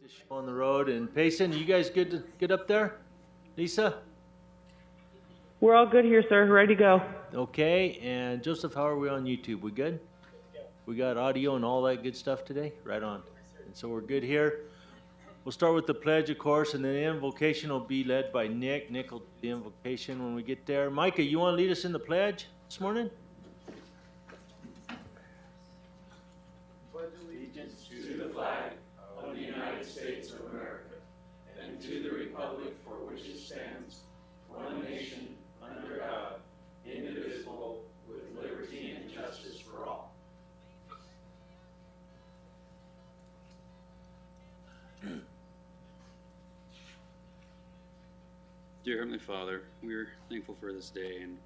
the show on the road. And Payson, you guys good to get up there? Lisa? We're all good here, sir. Ready to go. Okay. And Joseph, how are we on YouTube? We good? We got audio and all that good stuff today? Right on. And so we're good here. We'll start with the pledge, of course, and then the invocation will be led by Nick. Nick will do the invocation when we get there. Micah, you want to lead us in the pledge this morning? Pledge allegiance to the flag of the United States of America and to the republic for which it stands, one nation, under God, indivisible, with liberty and justice for all. Dear Heavenly Father, we're thankful for this day, and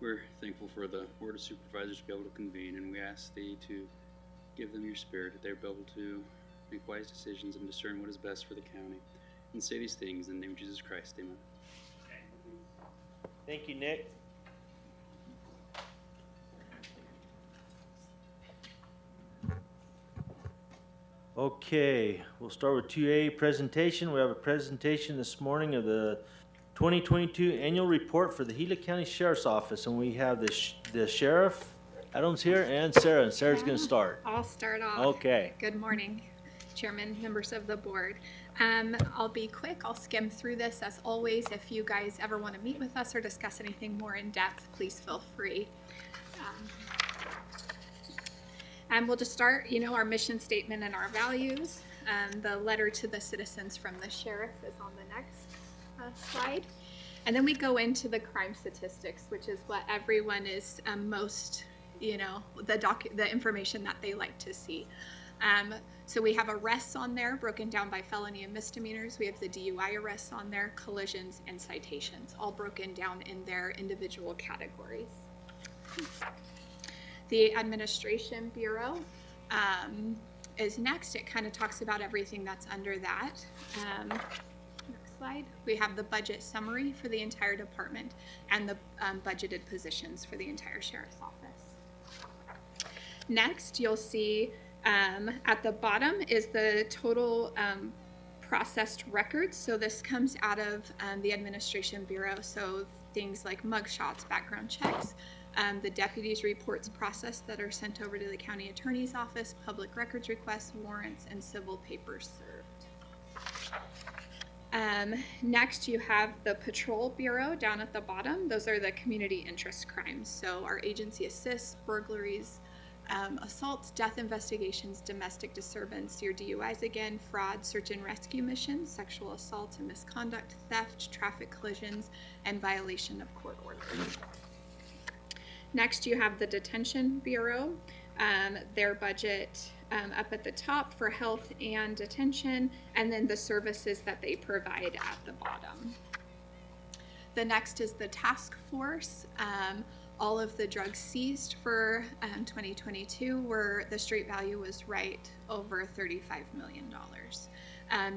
we're thankful for the Board of Supervisors to be able to convene, and we ask Thee to give them your Spirit, that they're able to make wise decisions and discern what is best for the county, and say these things in the name of Jesus Christ. Amen. Thank you, Nick. Okay, we'll start with 2A presentation. We have a presentation this morning of the 2022 annual report for the Gila County Sheriff's Office, and we have the Sheriff Adams here and Sarah. And Sarah's going to start. I'll start off. Okay. Good morning, Chairman, members of the board. I'll be quick. I'll skim through this as always. If you guys ever want to meet with us or discuss anything more in depth, please feel free. And we'll just start, our mission statement and our values. The letter to the citizens from the sheriff is on the next slide. And then we go into the crime statistics, which is what everyone is most, the information that they like to see. So we have arrests on there broken down by felony and misdemeanors. We have the DUI arrests on there, collisions and citations, all broken down in their individual categories. The Administration Bureau is next. It kind of talks about everything that's under that. Next slide. We have the budget summary for the entire department and the budgeted positions for the entire sheriff's office. Next, you'll see at the bottom is the total processed records. So this comes out of the Administration Bureau. So things like mugshots, background checks, the deputies' reports processed that are sent over to the county attorney's office, public records requests, warrants, and civil papers served. Next, you have the Patrol Bureau down at the bottom. Those are the community interest crimes. So our agency assists, burglaries, assaults, death investigations, domestic disturbance, your DUIs again, fraud, search and rescue missions, sexual assault and misconduct, theft, traffic collisions, and violation of court orders. Next, you have the Detention Bureau, their budget up at the top for health and detention, and then the services that they provide at the bottom. The next is the task force. All of the drugs seized for 2022 were, the street value was right over $35 million.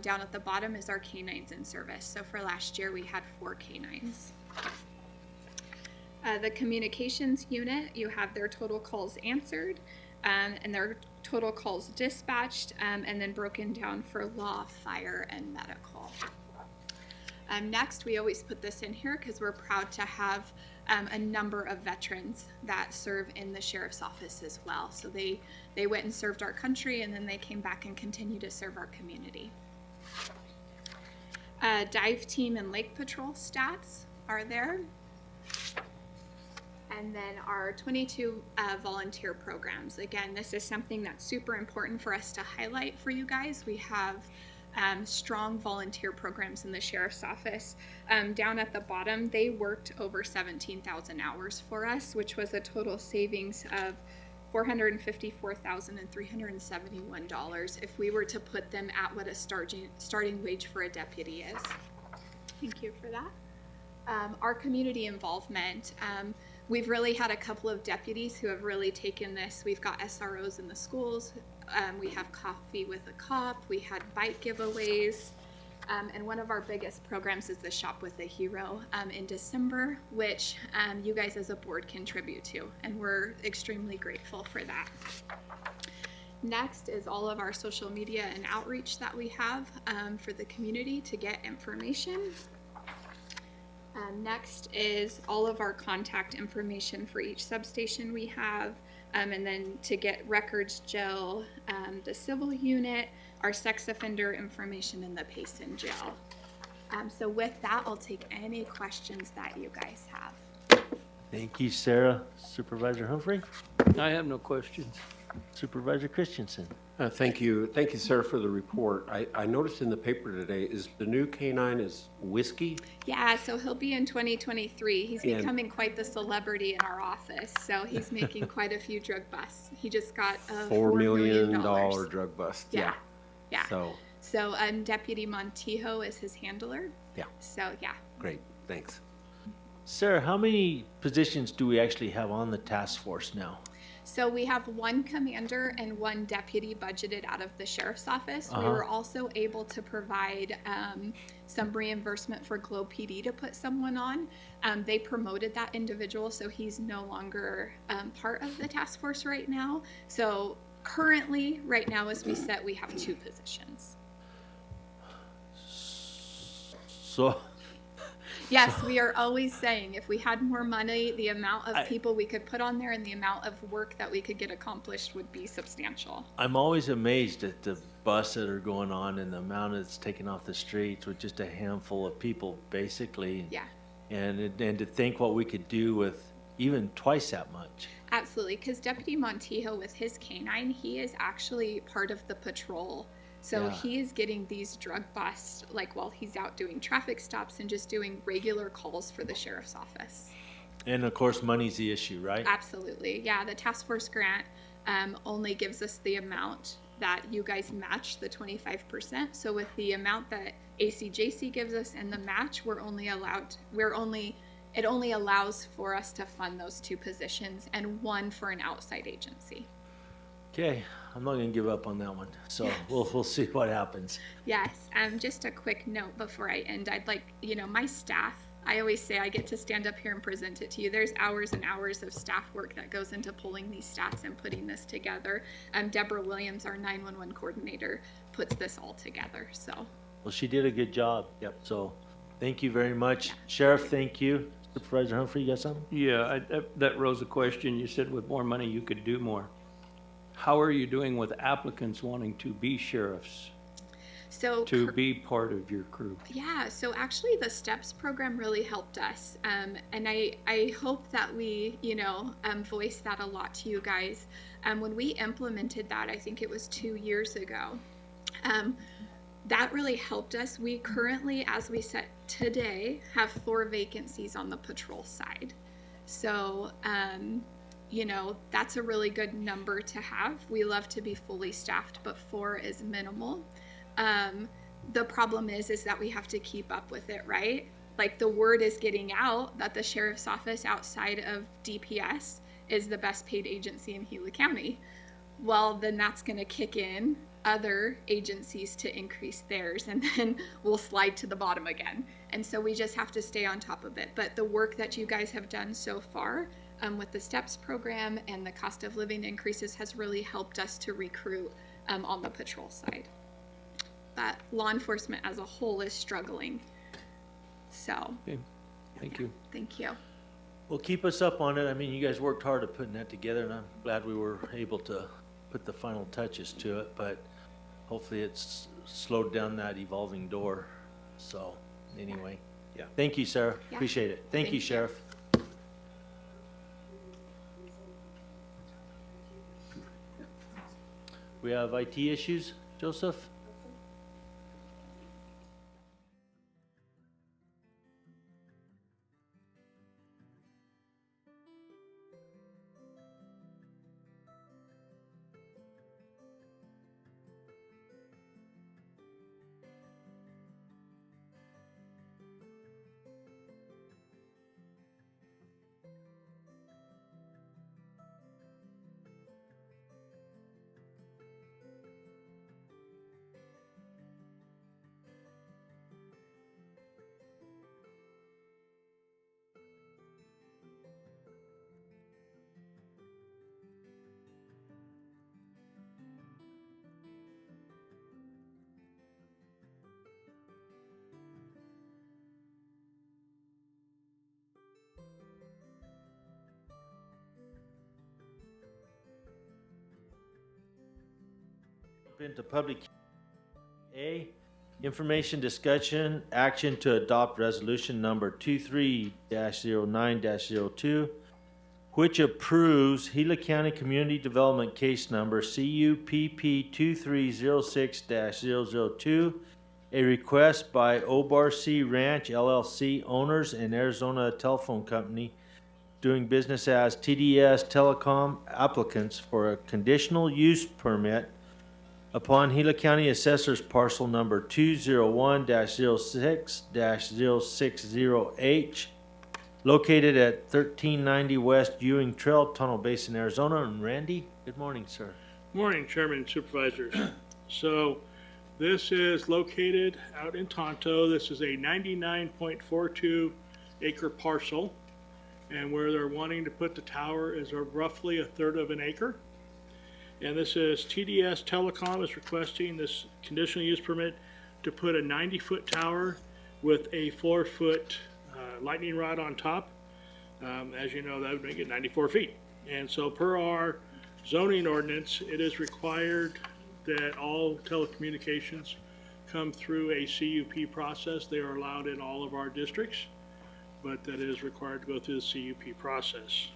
Down at the bottom is our canines in service. So for last year, we had 4 canines. The communications unit, you have their total calls answered and their total calls dispatched, and then broken down for law, fire, and medical. Next, we always put this in here because we're proud to have a number of veterans that serve in the sheriff's office as well. So they went and served our country, and then they came back and continue to serve our community. Dive team and lake patrol stats are there. And then our 22 volunteer programs. Again, this is something that's super important for us to highlight for you guys. We have strong volunteer programs in the sheriff's office. Down at the bottom, they worked over 17,000 hours for us, which was a total savings of $454,371 if we were to put them at what a starting wage for a deputy is. Thank you for that. Our community involvement. We've really had a couple of deputies who have really taken this. We've got SROs in the schools. We have coffee with a cop. We had bike giveaways. And one of our biggest programs is the Shop with a Hero in December, which you guys as a board contribute to. And we're extremely grateful for that. Next is all of our social media and outreach that we have for the community to get information. Next is all of our contact information for each substation we have, and then to get records jail, the civil unit, our sex offender information, and the Payson jail. So with that, I'll take any questions that you guys have. Thank you, Sarah. Supervisor Humphrey? I have no questions. Supervisor Christensen? Thank you. Thank you, sir, for the report. I noticed in the paper today, is the new K-9 is Whiskey? Yeah, so he'll be in 2023. He's And- becoming quite the celebrity in our office. So he's making quite a few drug busts. He just got a $4 million $4 drug bust. Yeah. Yeah. So, Deputy Montijo is his handler. yeah, So yeah. great. Thanks. Sarah, how many positions do we actually have on the task force now? So we have one commander and one deputy budgeted out of the sheriff's office. We were also able to provide some reimbursement for Glow PD to put someone on. They promoted that individual, so he's no longer part of the task force right now. So currently, right now as we sit, we have 2 positions. So, Yes, we are always saying if we had more money, the amount of people we could put on there and the amount of work that we could get accomplished would be substantial. I'm always amazed at the busts that are going on and the amount that's taken off the streets with just a handful of people, basically. Yeah. And to think what we could do with even twice that much. Absolutely, because Deputy Montijo with his canine, he is actually part of the patrol. So Yeah. he is getting these drug busts like while he's out doing traffic stops and just doing regular calls for the sheriff's office. And of course, money's the issue, right? Absolutely. Yeah, the task force grant only gives us the amount that you guys match, the 25%. So with the amount that ACJC gives us and the match, it only allows for us to fund those 2 positions and 1 for an outside agency. Okay, I'm not gonna give up on that one. So Yes. we'll see what happens. Yes, just a quick note before I end. I'd like, my staff, I always say I get to stand up here and present it to you. There's hours and hours of staff work that goes into pulling these stats and putting this together. Deborah Williams, our 911 coordinator, puts this all together, so. Well, she did a good job. Yep. So, thank you very much. Sheriff, thank you. Supervisor Humphrey, you got something? Yeah, that rose a question. You said with more money, you could do more. How are you doing with applicants wanting to be sheriffs, So to be part of your crew? yeah, so actually the STEPS program really helped us. And I hope that we, voice that a lot to you guys. When we implemented that, I think it was 2 years ago, that really helped us. We currently, as we sit today, have 4 vacancies on the patrol side. So, that's a really good number to have. We love to be fully staffed, but 4 is minimal. The problem is that we have to keep up with it, right? Like the word is getting out that the sheriff's office outside of DPS is the best paid agency in Gila County. Well, then that's going to kick in other agencies to increase theirs, and then we'll slide to the bottom again. And so we just have to stay on top of it. But the work that you guys have done so far with the STEPS program and the cost of living increases has really helped us to recruit on the patrol side. But law enforcement as a whole is struggling. So, Okay, thank you. thank you. Well, keep us up on it. I mean, you guys worked hard at putting that together, and I'm glad we were able to put the final touches to it, but hopefully it's slowed down that evolving door. So, anyway, yeah. Thank you, Sarah. Yeah. Appreciate it. Thank you, Thank you. Sheriff. We have IT issues, Joseph? Into public A, information discussion, action to adopt resolution number 23-09-02, which approves Gila County Community Development Case Number CUPP 2306-002, a request by Obar Ranch LLC owners and Arizona Telephone Company doing business as TDS Telecom applicants for a conditional use permit upon Gila County Assessor's Parcel Number 201-06-060H, located at 1390 West Ewing Trail, Tunnel Basin, Arizona. And Randy, good morning, sir. Morning, Chairman and Supervisors. So this is located out in Tonto. This is a 99.42 acre parcel. And where they're wanting to put the tower is roughly a third of an acre. And this is TDS Telecom is requesting this conditional use permit to put a 90-foot tower with a 4-foot lightning rod on top. As you know, that would make it 94 feet. And so per our zoning ordinance, it is required that all telecommunications come through a CUP process. They are allowed in all of our districts, but that is required to go through the CUP process.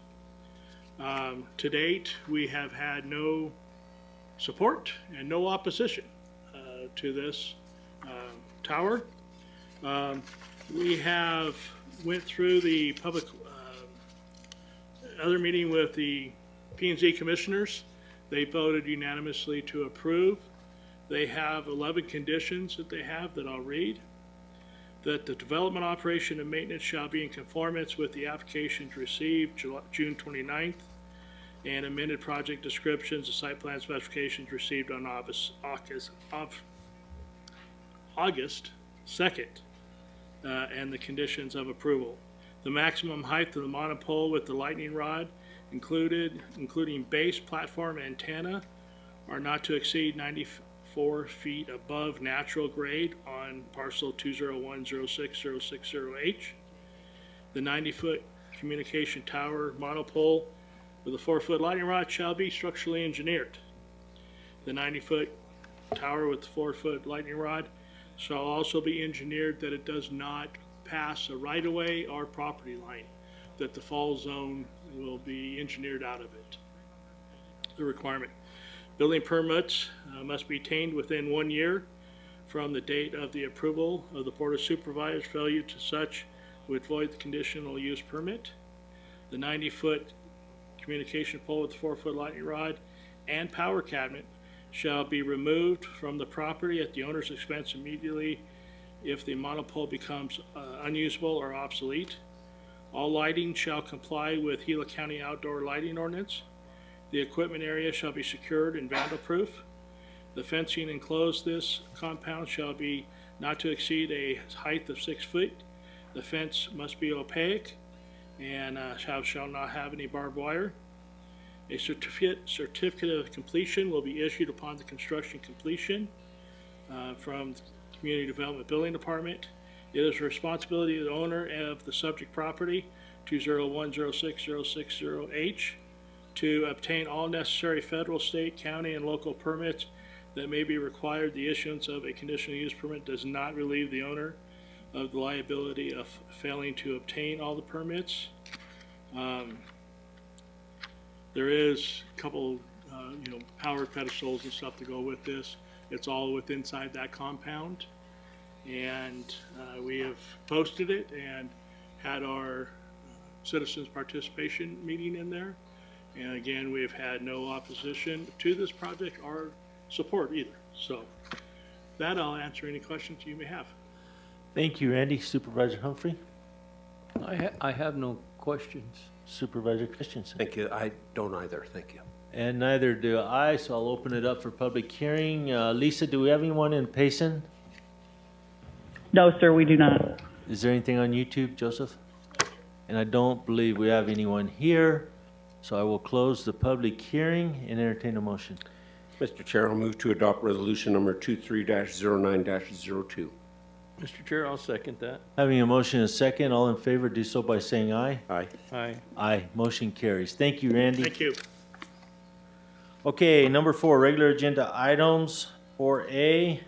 To date, we have had no support and no opposition to this tower. We have went through the public other meeting with the P&Z commissioners. They voted unanimously to approve. They have 11 conditions that they have that I'll read. That the development, operation, and maintenance shall be in conformance with the applications received June 29th, and amended project descriptions, the site plan specifications received on August 2nd, and the conditions of approval. The maximum height of the monopole with the lightning rod including base, platform, antenna, are not to exceed 94 feet above natural grade on parcel 20106-060H. The 90-foot communication tower monopole with a 4-foot lightning rod shall be structurally engineered. The 90-foot tower with the 4-foot lightning rod shall also be engineered that it does not pass a right-of-way or property line, that the fall zone will be engineered out of it. The requirement. Building permits must be obtained within 1 year from the date of the approval of the Board of Supervisors. Failure to such would void the conditional use permit. The 90-foot communication pole with the 4-foot lightning rod and power cabinet shall be removed from the property at the owner's expense immediately if the monopole becomes unusable or obsolete. All lighting shall comply with Gila County Outdoor Lighting Ordinance. The equipment area shall be secured and vandal-proof. The fencing enclosed this compound shall be not to exceed a height of 6 feet. The fence must be opaque and shall not have any barbed wire. A certificate of completion will be issued upon the construction completion from the Community Development Building Department. It is the responsibility of the owner of the subject property, 20106-060H, to obtain all necessary federal, state, county, and local permits that may be required. The issuance of a conditional use permit does not relieve the owner of the liability of failing to obtain all the permits. There is a couple, power pedestals and stuff to go with this. It's all within inside that compound, and we have posted it and had our citizens participation meeting in there. And again, we've had no opposition to this project or support either. So that I'll answer any questions you may have. Thank you, Randy. Supervisor Humphrey? I have no questions. Supervisor Christensen? Thank you. I don't either. Thank you. And neither do I, so I'll open it up for public hearing. Lisa, do we have anyone in Payson? No, sir, we do not. Is there anything on YouTube, Joseph? And I don't believe we have anyone here, so I will close the public hearing and entertain a motion. Mr. Chair, I'll move to adopt resolution number 23-09-02. Mr. Chair, I'll second that. Having a motion and a second, all in favor do so by saying aye. Aye. Aye. Aye. Motion carries. Thank you, Randy. Thank you. Okay, number 4, regular agenda items. 4A,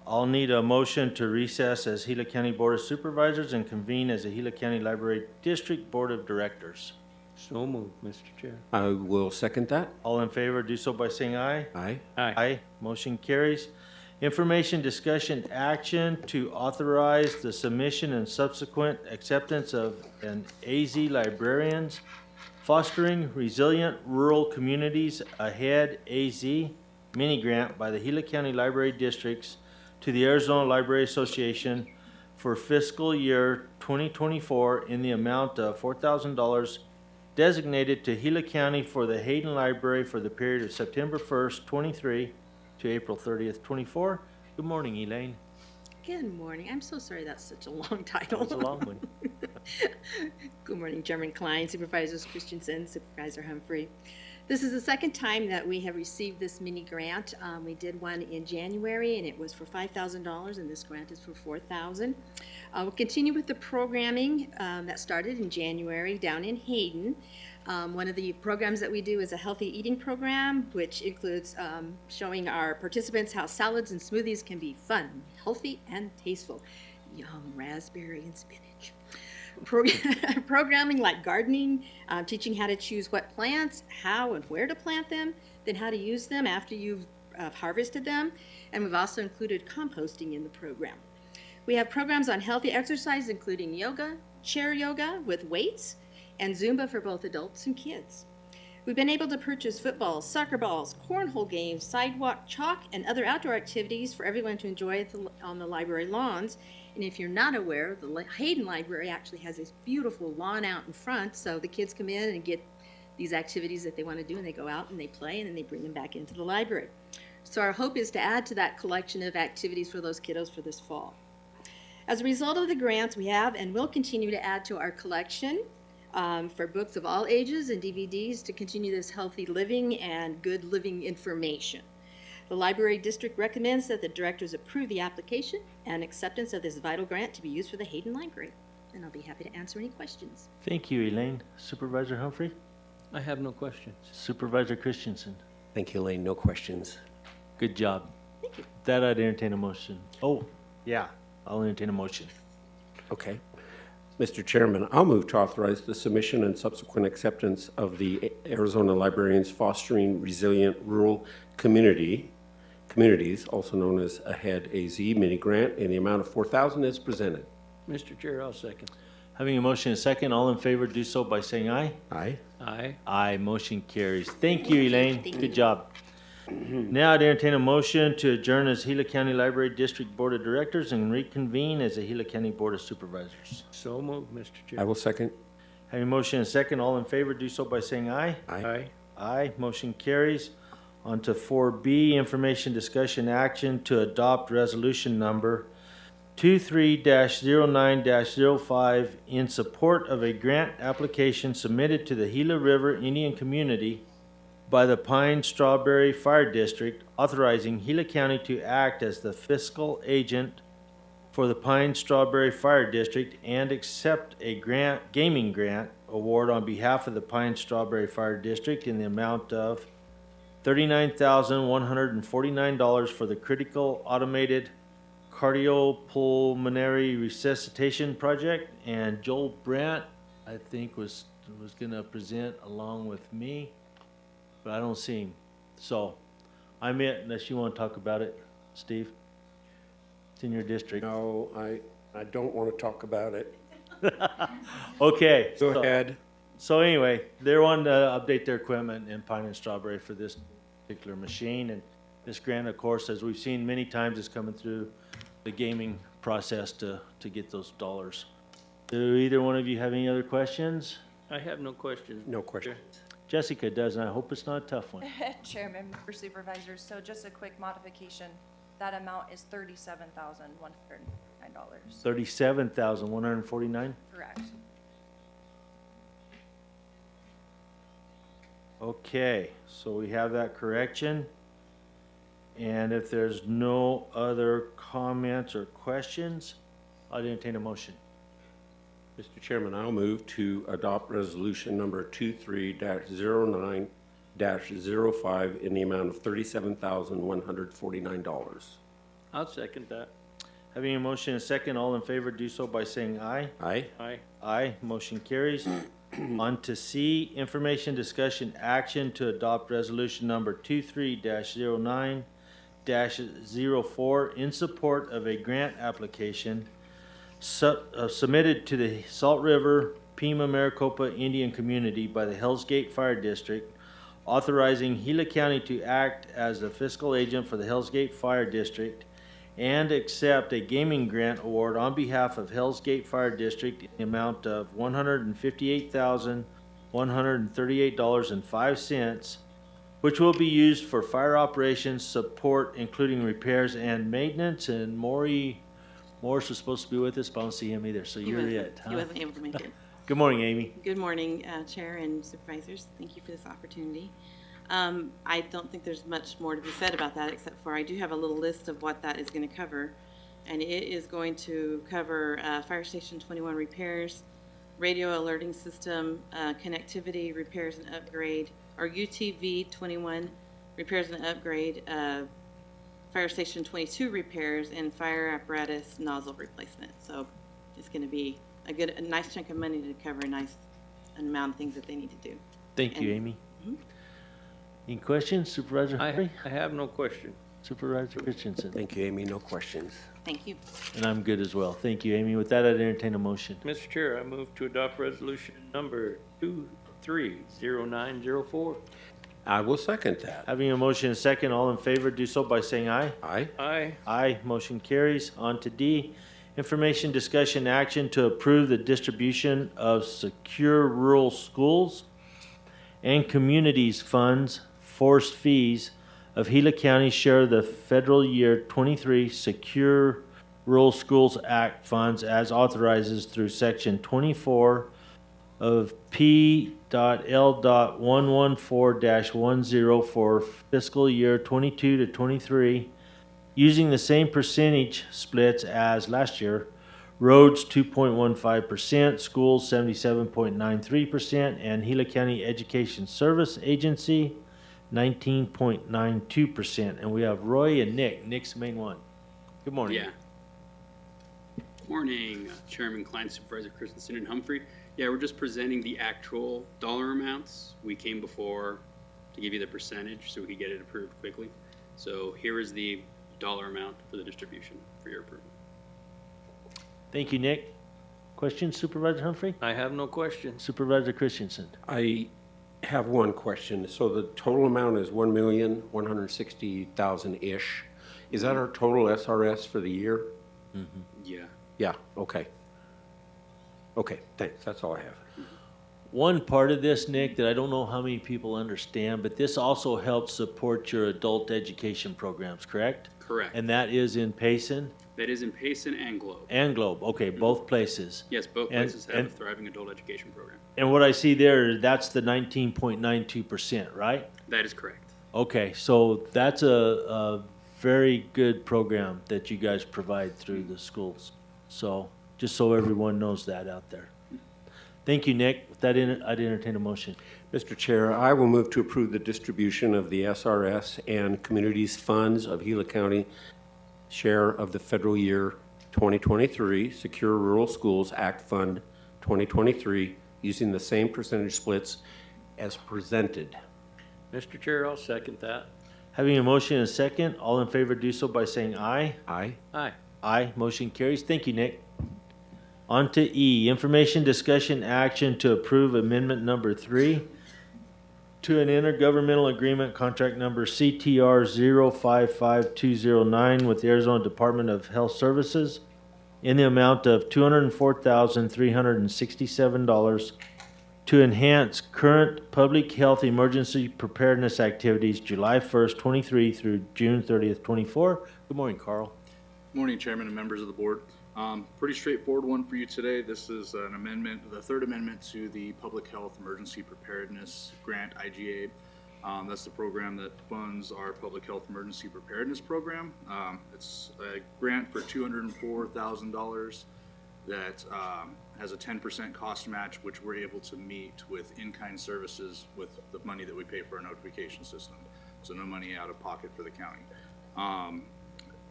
I'll need a motion to recess as Gila County Board of Supervisors and convene as the Gila County Library District Board of Directors. So moved, Mr. Chair. I will second that. All in favor, do so by saying aye. Aye. Aye. Motion carries. Information, discussion, action to authorize the submission and subsequent acceptance of an AZ Librarians Fostering Resilient Rural Communities Ahead AZ mini grant by the Gila County Library Districts to the Arizona Library Association for fiscal year 2024 in the amount of $4,000 designated to Gila County for the Hayden Library for the period of September 1st, 23 to April 30th, 24. Good morning, Elaine. Good morning. I'm so sorry that's such a long title. That was a long one. Good morning, Chairman Klein, Supervisors Christensen, Supervisor Humphrey. This is the second time that we have received this mini grant. We did one in January and it was for $5,000 and this grant is for $4,000. We'll continue with the programming that started in January down in Hayden. One of the programs that we do is a healthy eating program, which includes showing our participants how salads and smoothies can be fun, healthy, and tasteful. Yum, raspberry and spinach. Programming like gardening, teaching how to choose what plants, how and where to plant them, then how to use them after you've harvested them, and we've also included composting in the program. We have programs on healthy exercise, including yoga, chair yoga with weights, and Zumba for both adults and kids. We've been able to purchase footballs, soccer balls, cornhole games, sidewalk chalk, and other outdoor activities for everyone to enjoy on the library lawns. And if you're not aware, the Hayden Library actually has this beautiful lawn out in front, so the kids come in and get these activities that they want to do, and they go out and they play, and then they bring them back into the library. So our hope is to add to that collection of activities for those kiddos for this fall. As a result of the grants, we have and will continue to add to our collection for books of all ages and DVDs to continue this healthy living and good living information. The Library District recommends that the directors approve the application and acceptance of this vital grant to be used for the Hayden Library. And I'll be happy to answer any questions. Thank you, Elaine. Supervisor Humphrey? I have no questions. Supervisor Christensen? Thank you, Elaine. No questions. Good job. Thank you. That I'd entertain a motion. Oh, yeah, I'll entertain a motion. Okay. Mr. Chairman, I'll move to authorize the submission and subsequent acceptance of the Arizona Librarians Fostering Resilient Rural Communities, also known as AHEAD AZ mini grant, in the amount of $4,000 as presented. Mr. Chair, I'll second. Having a motion and a second, all in favor do so by saying aye. Aye. Aye. Aye, motion carries. Thank you, Elaine. Thank Good you. job. Now I'd entertain a motion to adjourn as Gila County Library District Board of Directors and reconvene as the Gila County Board of Supervisors. So moved, Mr. I Chair. will second. Having a motion and a second, all in favor do so by saying aye. Aye. Aye. Aye, motion carries. On to 4B, information, discussion, action to adopt resolution number 23-09-05 in support of a grant application submitted to the Gila River Indian Community by the Pine Strawberry Fire District, authorizing Gila County to act as the fiscal agent for the Pine Strawberry Fire District and accept a gaming grant award on behalf of the Pine Strawberry Fire District in the amount of $39,149 for the critical automated cardiopulmonary resuscitation project. And Joel Brandt, I think, was going to present along with me, but I don't see him. So I'm it, unless you want to talk about it, Steve. It's in your district. No, I don't want to talk about it. Okay. Go ahead. So anyway, they're wanting to update their equipment in Pine and Strawberry for this particular machine. And this grant, of course, as we've seen many times, is coming through the gaming process to get those dollars. Do either one of you have any other questions? I have no questions. No questions. Jessica does, and I hope it's not a tough one. Chairman, members, supervisors, so just a quick modification. That amount is $37,109. $37,149? Correct. Okay, so we have that correction. And if there's no other comments or questions, I'll entertain a motion. Mr. Chairman, I'll move to adopt resolution number 23-09-05 2023-05 in the amount of $37,149. I'll second that. Having a motion and a second, all in favor do so by saying aye. Aye. Aye. Aye, motion carries. On to C, information, discussion, action to adopt resolution number 23-09-04 in support of a grant application submitted to the Salt River Pima Maricopa Indian Community by the Hells Gate Fire District, authorizing Gila County to act as the fiscal agent for the Hells Gate Fire District and accept a gaming grant award on behalf of Hells Gate Fire District in the amount of $158,138.05, which will be used for fire operations support, including repairs and maintenance. And Morris was supposed to be with us, but I don't see him either, so you're it. He wasn't able to make it. Good morning, Amy. Good morning, Chair and Supervisors. Thank you for this opportunity. I don't think there's much more to be said about that, except for I do have a little list of what that is going to cover. And it is going to cover Fire Station 21 repairs, radio alerting system, connectivity repairs and upgrade, or UTV 21 repairs and upgrade, Fire Station 22 repairs, and fire apparatus nozzle replacement. So it's going to be a nice chunk of money to cover a nice amount of things that they need to do. Thank you, Amy. Any questions, Supervisor Humphrey? I have no question. Supervisor Christensen? Thank you, Amy. No questions. Thank you. And I'm good as well. Thank you, Amy. With that, I'd entertain a motion. Mr. Chair, I move to adopt resolution number 230904. I will second that. Having a motion and a second, all in favor do so by saying aye. Aye. Aye. Aye, motion carries. On to D, information, discussion, action to approve the distribution of secure rural schools and communities funds, forced fees of Gila County's share of the federal year 23 Secure Rural Schools Act funds as authorizes through section 24 of P.L.114-10 for fiscal year 22 to 23, using the same percentage splits as last year. Roads 2.15%, schools 77.93%, and Gila County Education Service Agency 19.92%. And we have Roy and Nick. Nick's the main one. Good morning. Yeah. Morning, Chairman Klein, Supervisor Christensen, and Humphrey. Yeah, we're just presenting the actual dollar amounts. We came before to give you the percentage so we could get it approved quickly. So here is the dollar amount for the distribution for your approval. Thank you, Nick. Questions, Supervisor Humphrey? I have no questions. Supervisor Christensen? I have one question. So the total amount is $1,160,000-ish. Is that our total SRS for the year? Mm-hmm. Yeah. Yeah, okay. Okay, thanks. That's all I have. One part of this, Nick, that I don't know how many people understand, but this also helps support your adult education programs, correct? Correct. And that is in Payson? That is in Payson and Globe. And Globe, okay, both places. Yes, both places have a thriving adult education program. And what I see there, that's the 19.92%, right? That is correct. Okay, so that's a very good program that you guys provide through the schools. So, just so everyone knows that out there. Thank you, Nick. With that, I'd entertain a motion. Mr. Chair, I will move to approve the distribution of the SRS and communities funds of Gila County share of the federal year 2023 Secure Rural Schools Act Fund 2023 using the same percentage splits as presented. Mr. Chair, I'll second that. Having a motion and a second, all in favor do so by saying aye. Aye. Aye. Aye, motion carries. Thank you, Nick. On to E, information, discussion, action to approve amendment number 3 to an intergovernmental agreement, contract number CTR 055209 with the Arizona Department of Health Services in the amount of $204,367 to enhance current public health emergency preparedness activities July 1st, 23 through June 30th, 24. Good morning, Carl. Morning, Chairman and members of the board. Pretty straightforward one for you today. This is an amendment, the third amendment to the Public Health Emergency Preparedness Grant, IGA. That's the program that funds our Public Health Emergency Preparedness Program. It's a grant for $204,000 that has a 10% cost match, which we're able to meet with in-kind services with the money that we pay for our notification system. So no money out of pocket for the county.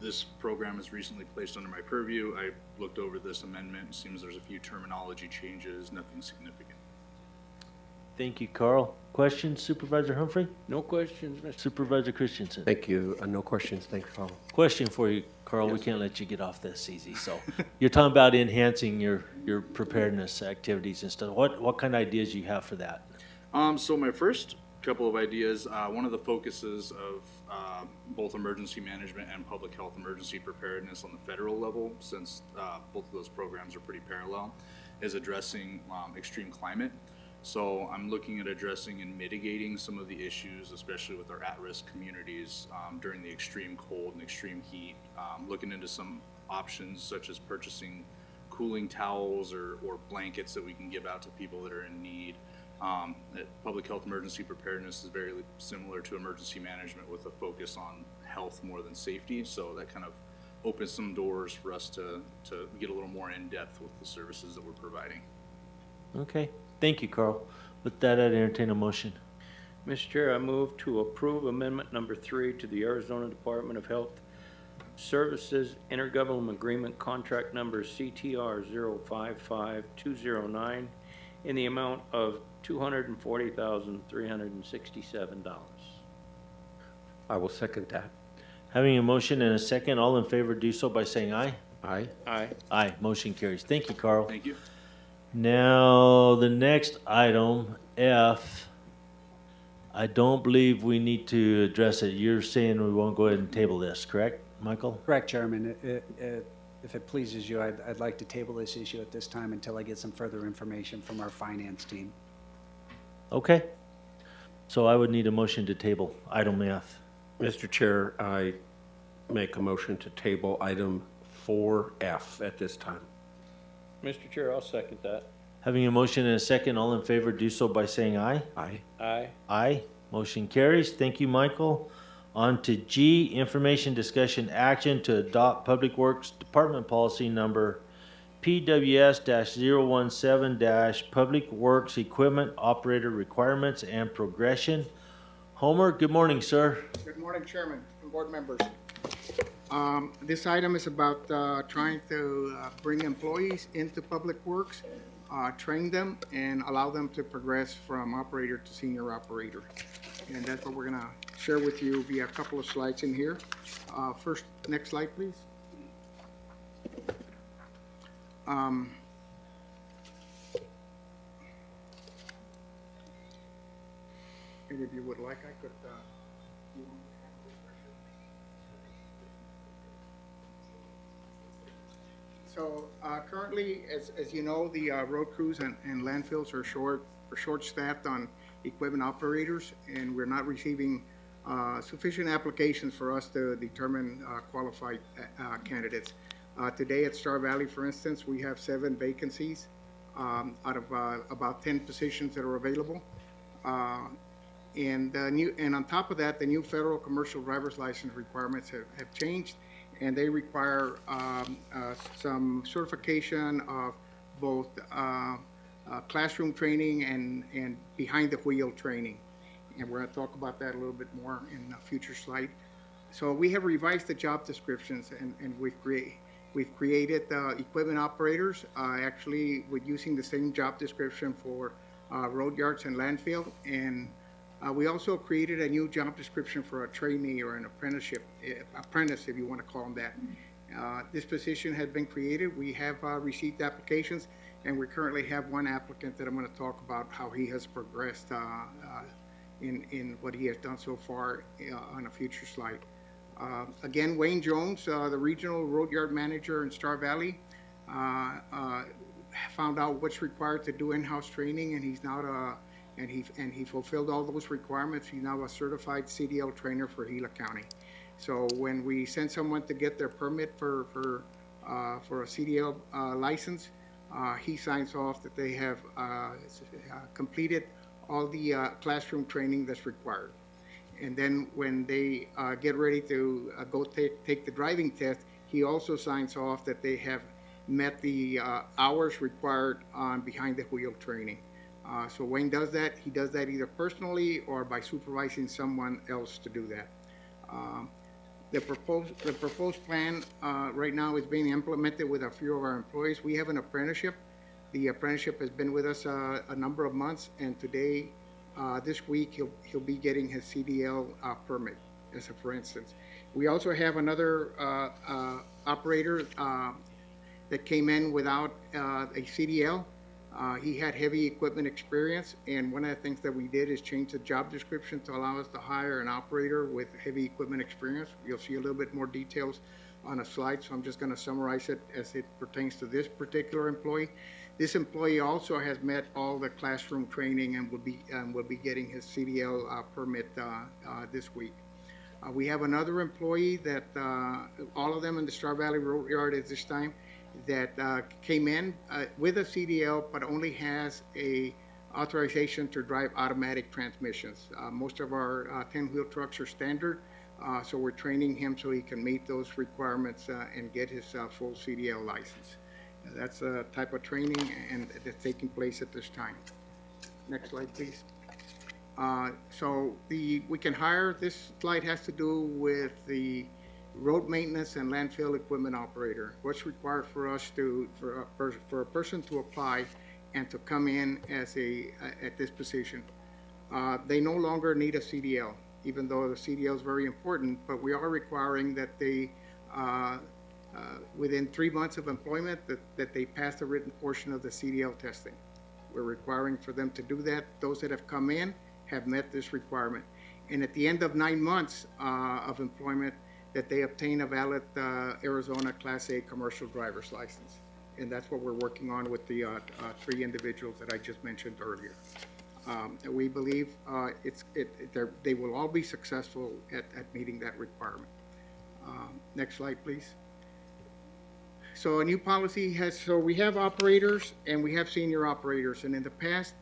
This program is recently placed under my purview. I looked over this amendment. It seems there's a few terminology changes, nothing significant. Thank you, Carl. Questions, Supervisor Humphrey? No questions, Mr. Supervisor Christensen? Thank you. No questions. Thanks, Carl. Question for you, Carl. We can't let you get off this easy. So you're talking about enhancing your preparedness activities and stuff. What kind of ideas you have for that? So my first couple of ideas, one of the focuses of both emergency management and public health emergency preparedness on the federal level, since both of those programs are pretty parallel, is addressing extreme climate. So I'm looking at addressing and mitigating some of the issues, especially with our at-risk communities during the extreme cold and extreme heat, looking into some options such as purchasing cooling towels or blankets that we can give out to people that are in need. Public health emergency preparedness is very similar to emergency management with a focus on health more than safety. So that kind of opens some doors for us to get a little more in depth with the services that we're providing. Okay. Thank you, Carl. With that, I'd entertain a motion. Mr. Chair, I move to approve amendment number 3 to the Arizona Department of Health Services Intergovernmental Agreement Contract Number CTR 055209 in the amount of $240,367. I will second that. Having a motion and a second, all in favor do so by saying aye. Aye. Aye. Aye. Motion carries. Thank you, Carl. Thank you. Now, the next item, F, I don't believe we need to address it. You're saying we won't go ahead and table this, correct, Michael? Correct, Chairman. If it pleases you, I'd like to table this issue at this time until I get some further information from our finance team. Okay. So I would need a motion to table item F. Mr. Chair, I make a motion to table item 4F at this time. Mr. Chair, I'll second that. Having a motion and a second, all in favor do so by saying aye. Aye. Aye. Aye. Motion carries. Thank you, Michael. On to G, information discussion action to adopt Public Works Department Policy Number PWS-017- Public Works Equipment Operator Requirements and Progression. Homer, good morning, sir. Good morning, Chairman and board members. This item is about trying to bring employees into Public Works, train them, and allow them to progress from operator to senior operator. And that's what we're going to share with you via a couple of slides in here. First, next slide, please. And if you would like, I could... So currently, as you know, the road crews and landfills are short-staffed on equipment operators, and we're not receiving sufficient applications for us to determine qualified candidates. Today at Star Valley, for instance, we have 7 vacancies out of about 10 positions that are available. And on top of that, the new federal commercial driver's license requirements have changed, and they require some certification of both classroom training and behind the wheel training. And we're going to talk about that a little bit more in a future slide. So we have revised the job descriptions, and we've created equipment operators, actually with using the same job description for road yards and landfill. And we also created a new job description for a trainee or an apprentice, if you want to call them that. This position has been created. We have received applications, and we currently have one applicant that I'm going to talk about how he has progressed in what he has done so far on a future slide. Again, Wayne Jones, the regional road yard manager in Star Valley, found out what's required to do in-house training, and he's now and he fulfilled all those requirements. He's now a certified CDL trainer for Gila County. So when we send someone to get their permit for a CDL license, he signs off that they have completed all the classroom training that's required. And then when they get ready to go take the driving test, he also signs off that they have met the hours required on behind the wheel training. So Wayne does that. He does that either personally or by supervising someone else to do that. The proposed plan right now is being implemented with a few of our employees. We have an apprenticeship. The apprenticeship has been with us a number of months, and today, this week, he'll be getting his CDL permit, as a for instance. We also have another operator that came in without a CDL. He had heavy equipment experience, and one of the things that we did is change the job description to allow us to hire an operator with heavy equipment experience. You'll see a little bit more details on a slide, so I'm just going to summarize it as it pertains to this particular employee. This employee also has met all the classroom training and will be getting his CDL permit this week. We have another employee that all of them in the Star Valley Road Yard at this time that came in with a CDL but only has a authorization to drive automatic transmissions. Most of our 10-wheel trucks are standard, so we're training him so he can meet those requirements and get his full CDL license. That's a type of training and that's taking place at this time. Next slide, please. So we can hire, this slide has to do with the road maintenance and landfill equipment operator. What's required for us for a person to apply and to come in as at this position. They no longer need a CDL, even though the CDL is very important, but we are requiring that they within 3 months of employment that they pass the written portion of the CDL testing. We're requiring for them to do that. Those that have come in have met this requirement. And at the end of 9 months of employment, that they obtain a valid Arizona Class A commercial driver's license. And that's what we're working on with the 3 individuals that I just mentioned earlier. We believe they will all be successful at meeting that requirement. Next slide, please. So a new policy so we have operators and we have senior operators. And in the past,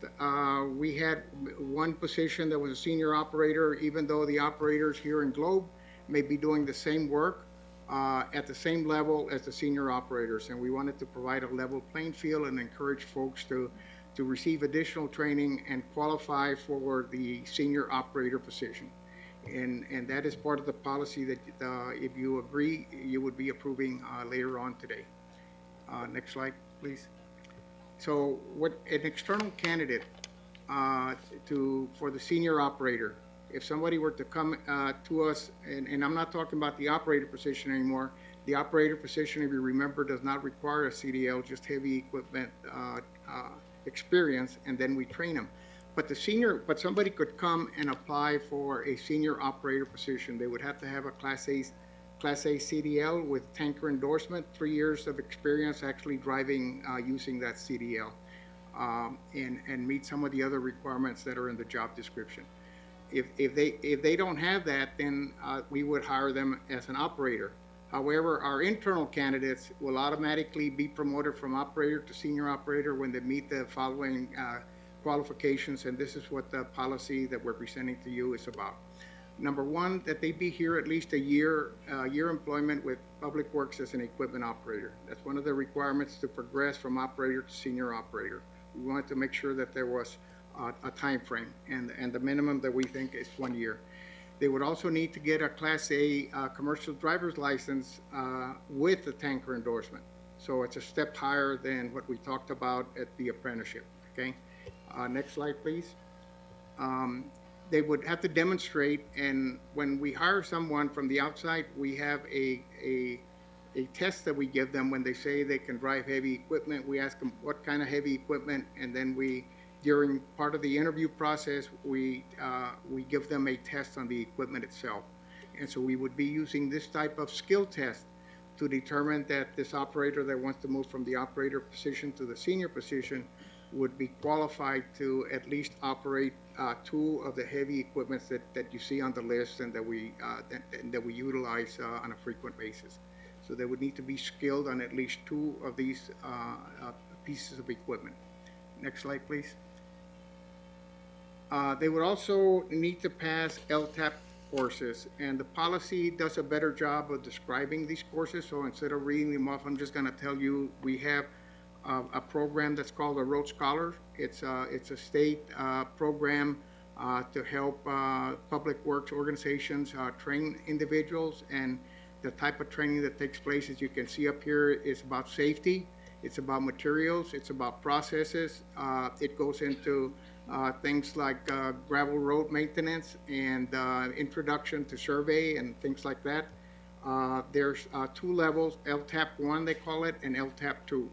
we had one position that was a senior operator, even though the operators here in Globe may be doing the same work at the same level as the senior operators. And we wanted to provide a level playing field and encourage folks to receive additional training and qualify for the senior operator position. And that is part of the policy that if you agree, you would be approving later on today. Next slide, please. So what an external candidate for the senior operator, if somebody were to come to us, and I'm not talking about the operator position anymore. The operator position, if you remember, does not require a CDL, just heavy equipment experience, and then we train them. But somebody could come and apply for a senior operator position. They would have to have a Class A CDL with tanker endorsement, 3 years of experience actually driving using that CDL, and meet some of the other requirements that are in the job description. If they don't have that, then we would hire them as an operator. However, our internal candidates will automatically be promoted from operator to senior operator when they meet the following qualifications, and this is what the policy that we're presenting to you is about. Number one, that they be here at least a year employment with Public Works as an equipment operator. That's one of the requirements to progress from operator to senior operator. We wanted to make sure that there was a time frame, and the minimum that we think is 1 year. They would also need to get a Class A commercial driver's license with the tanker endorsement. So it's a step higher than what we talked about at the apprenticeship, okay? Next slide, please. They would have to demonstrate, and when we hire someone from the outside, we have a test that we give them when they say they can drive heavy equipment. We ask them what kind of heavy equipment, and then during part of the interview process, we give them a test on the equipment itself. And so we would be using this type of skill test to determine that this operator that wants to move from the operator position to the senior position would be qualified to at least operate 2 of the heavy equipments that you see on the list and that we utilize on a frequent basis. So they would need to be skilled on at least 2 of these pieces of equipment. Next slide, please. They would also need to pass LTAP courses. And the policy does a better job of describing these courses, so instead of reading them off, I'm just gonna tell you, we have a program that's called the Road Scholar. It's a state program to help public works organizations train individuals, and the type of training that takes place, as you can see up here, is about safety, it's about materials, it's about processes. It goes into things like gravel road maintenance and introduction to survey and things like that. There's 2 levels, LTAP 1 they call it, and LTAP 2.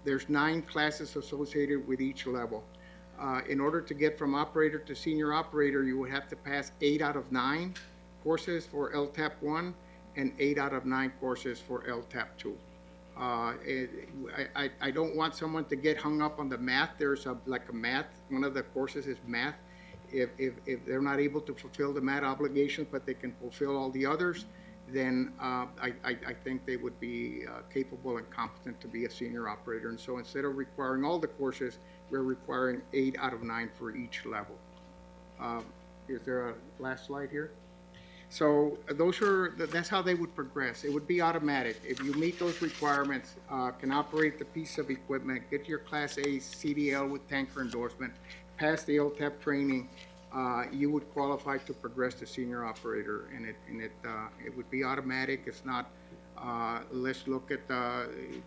There's 9 classes associated with each level. In order to get from operator to senior operator, you would have to pass 8 out of 9 courses for LTAP 1 and 8 out of 9 courses for LTAP 2. I don't want someone to get hung up on the math. There's like a math, one of the courses is math. If they're not able to fulfill the math obligations, but they can fulfill all the others, then I think they would be capable and competent to be a senior operator. And so instead of requiring all the courses, we're requiring 8 out of 9 for each level. Is there a last slide here? So that's how they would progress. It would be automatic. If you meet those requirements, can operate the piece of equipment, get your Class A CDL with tanker endorsement, pass the LTAP training, you would qualify to progress to senior operator, and it would be automatic. It's not, let's look at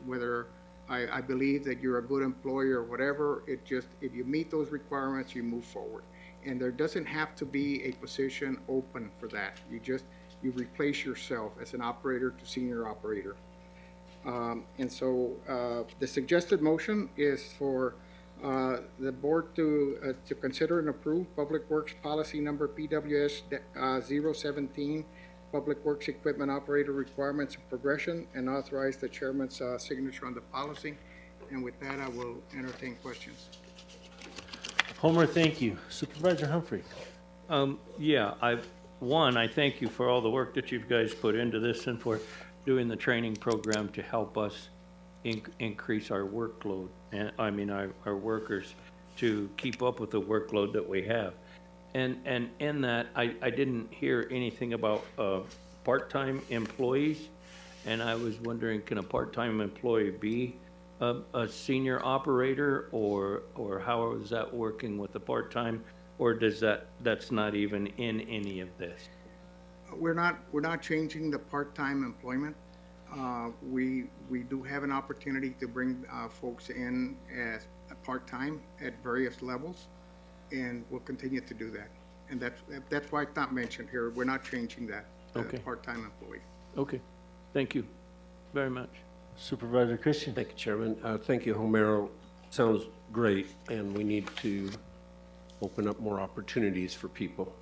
whether I believe that you're a good employee or whatever. It just, if you meet those requirements, you move forward. And there doesn't have to be a position open for that. You replace yourself as an operator to senior operator. And so the suggested motion is for the board to consider and approve Public Works Policy Number PWS 017, Public Works Equipment Operator Requirements and Progression, and authorize the chairman's signature on the policy. And with that, I will entertain questions. Homer, thank you. Supervisor Humphrey. Yeah, I thank you for all the work that you guys put into this and for doing the training program to help us increase our workload, and I mean our workers, to keep up with the workload that we have. And in that, I didn't hear anything about part-time employees, and I was wondering, can a part-time employee be a senior operator, or how is that working with the part-time, or that's not even in any of this? We're not changing the part-time employment. We do have an opportunity to bring folks in as a part-time at various levels, and we'll continue to do that. And that's why it's not mentioned here. We're not changing that. Okay. Part-time employee. Okay, thank you very much. Supervisor Christian. Thank you, Chairman. Thank you, Homero. Sounds great, and we need to open up more opportunities for people.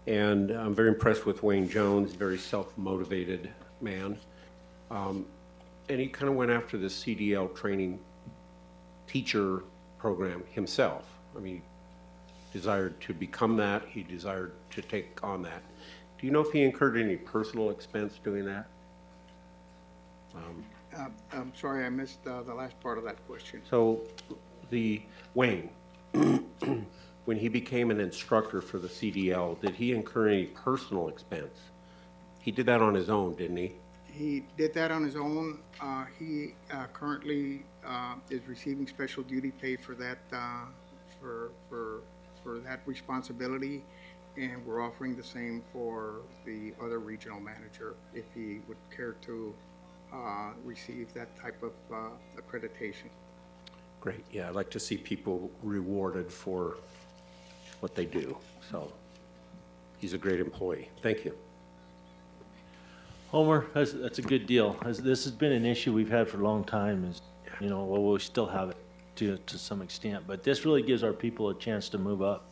And I'm very impressed with Wayne Jones, very self-motivated man. And he kind of went after the CDL training teacher program himself. I mean, he desired to become that. He desired to take on that. Do you know if he incurred any personal expense doing that? I'm sorry, I missed the last part of that question. So Wayne, when he became an instructor for the CDL, did he incur any personal expense? He did that on his own, didn't he? He did that on his own. He currently is receiving special duty pay for that, for that responsibility, and we're offering the same for the other regional manager if he would care to receive that type of accreditation. Great. Yeah, I'd like to see people rewarded for what they do. So he's a great employee. Thank you. Homer, that's a good deal. This has been an issue we've had for a long time. Well, we still have it to some extent, but this really gives our people a chance to move up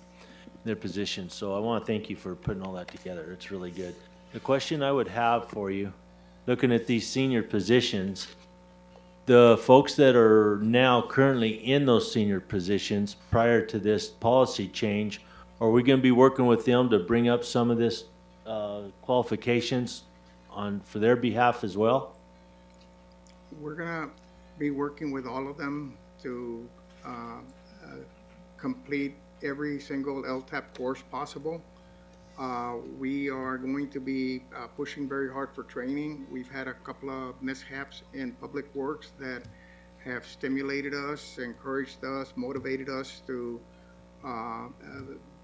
their positions. So I want to thank you for putting all that together. It's really good. The question I would have for you, looking at these senior positions, the folks that are now currently in those senior positions prior to this policy change, are we going to be working with them to bring up some of this qualifications for their behalf as well? We're going to be working with all of them to complete every single LTAP course possible. We are going to be pushing very hard for training. We've had a couple of mishaps in public works that have stimulated us, encouraged us, motivated us to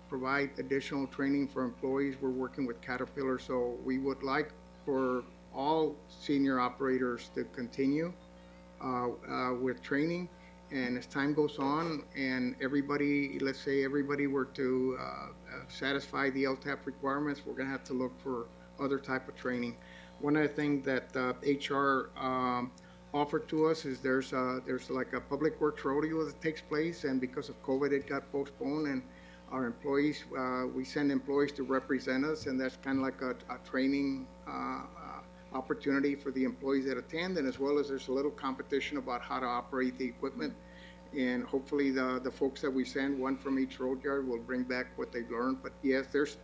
provide additional training for employees. We're working with Caterpillar, so we would like for all senior operators to continue with training. And as time goes on and everybody, let's say everybody were to satisfy the LTAP requirements, we're gonna have to look for other type of training. One of the things that HR offered to us is there's like a public works rodeo that takes place, and because of COVID it got postponed, and our employees, we send employees to represent us, and that's kind of like a training opportunity for the employees that attend, and as well as there's a little competition about how to operate the equipment. And hopefully the folks that we send, one from each road yard, will bring back what they've learned. But yes, there's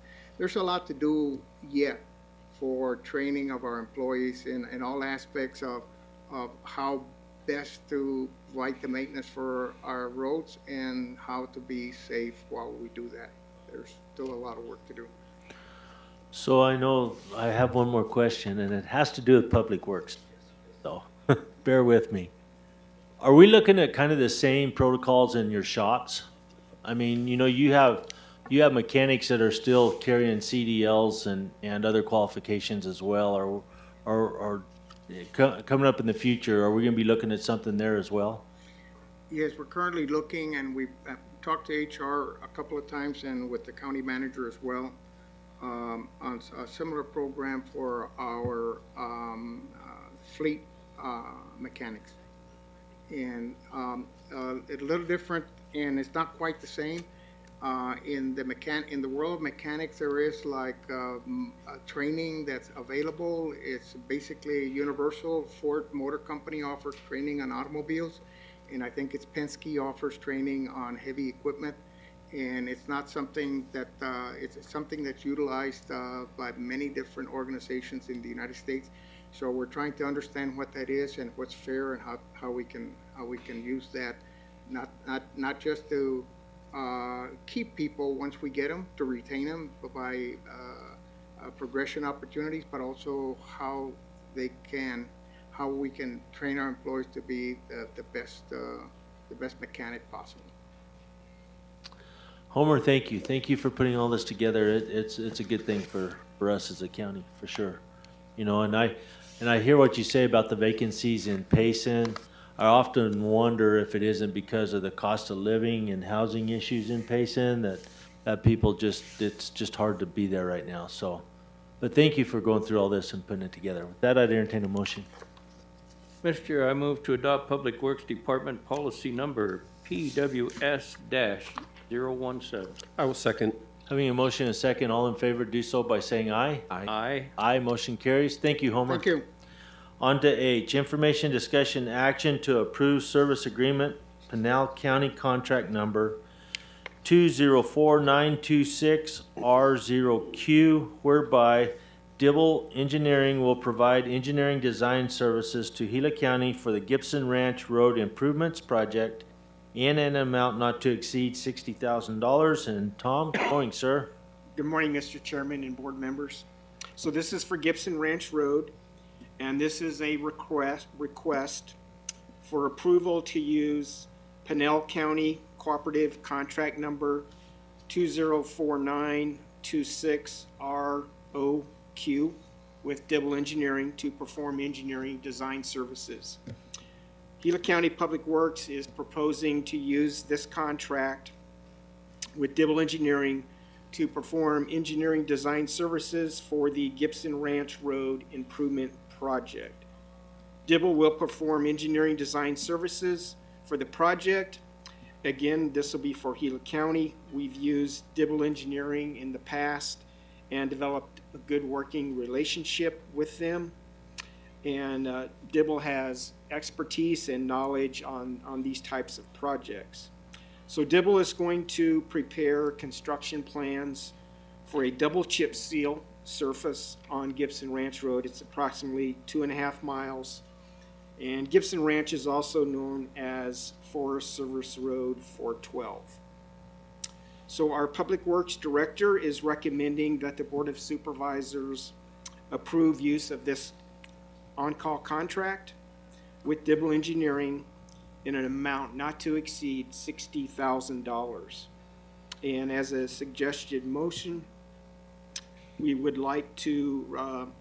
a lot to do yet for training of our employees in all aspects of how best to provide the maintenance for our roads and how to be safe while we do that. There's still a lot of work to do. So I know I have one more question, and it has to do with public works. So bear with me. Are we looking at kind of the same protocols in your shops? I mean, you know, you have mechanics that are still carrying CDLs and other qualifications as well, or coming up in the future, are we going to be looking at something there as well? Yes, we're currently looking, and we've talked to HR a couple of times and with the county manager as well on a similar program for our fleet mechanics. And a little different, and it's not quite the same. In the world of mechanics, there is like a training that's available. It's basically universal. Ford Motor Company offers training on automobiles, and I think it's Penske offers training on heavy equipment. And it's not something that it's something that's utilized by many different organizations in the United States. So we're trying to understand what that is and what's fair and how we can use that, not just to keep people once we get them, to retain them by progression opportunities, but also how we can train our employees to be the best mechanic possible. Homer, thank you. Thank you for putting all this together. It's a good thing for us as a county, for sure. You know, and I hear what you say about the vacancies in Payson. I often wonder if it isn't because of the cost of living and housing issues in Payson that people it's just hard to be there right now. So, but thank you for going through all this and putting it together. With that, I'd entertain a motion. Mr. Chair, I move to adopt Public Works Department Policy Number PWS-017. I will second. Having a motion and a second, all in favor do so by saying aye. Aye. Aye, motion carries. Thank you, Homer. Thank you. On to H, information, discussion, action to approve service agreement, Pinal County contract number 204926R0Q, whereby Dibble Engineering will provide engineering design services to Gila County for the Gibson Ranch Road Improvements Project in an amount not to exceed $60,000. And Tom, good morning, sir. Good morning, Mr. Chairman and board members. So this is for Gibson Ranch Road, and this is a request for approval to use Pinal County Cooperative Contract Number 204926ROQ with Dibble Engineering to perform engineering design services. Gila County Public Works is proposing to use this contract with Dibble Engineering to perform engineering design services for the Gibson Ranch Road Improvement Project. Dibble will perform engineering design services for the project. Again, this will be for Gila County. We've used Dibble Engineering in the past and developed a good working relationship with them. And Dibble has expertise and knowledge on these types of projects. So Dibble is going to prepare construction plans for a double chip seal surface on Gibson Ranch Road. It's approximately 2.5 miles. And Gibson Ranch is also known as Forest Service Road 412. So our Public Works Director is recommending that the Board of Supervisors approve use of this on-call contract with Dibble Engineering in an amount not to exceed $60,000. And as a suggested motion, we would like to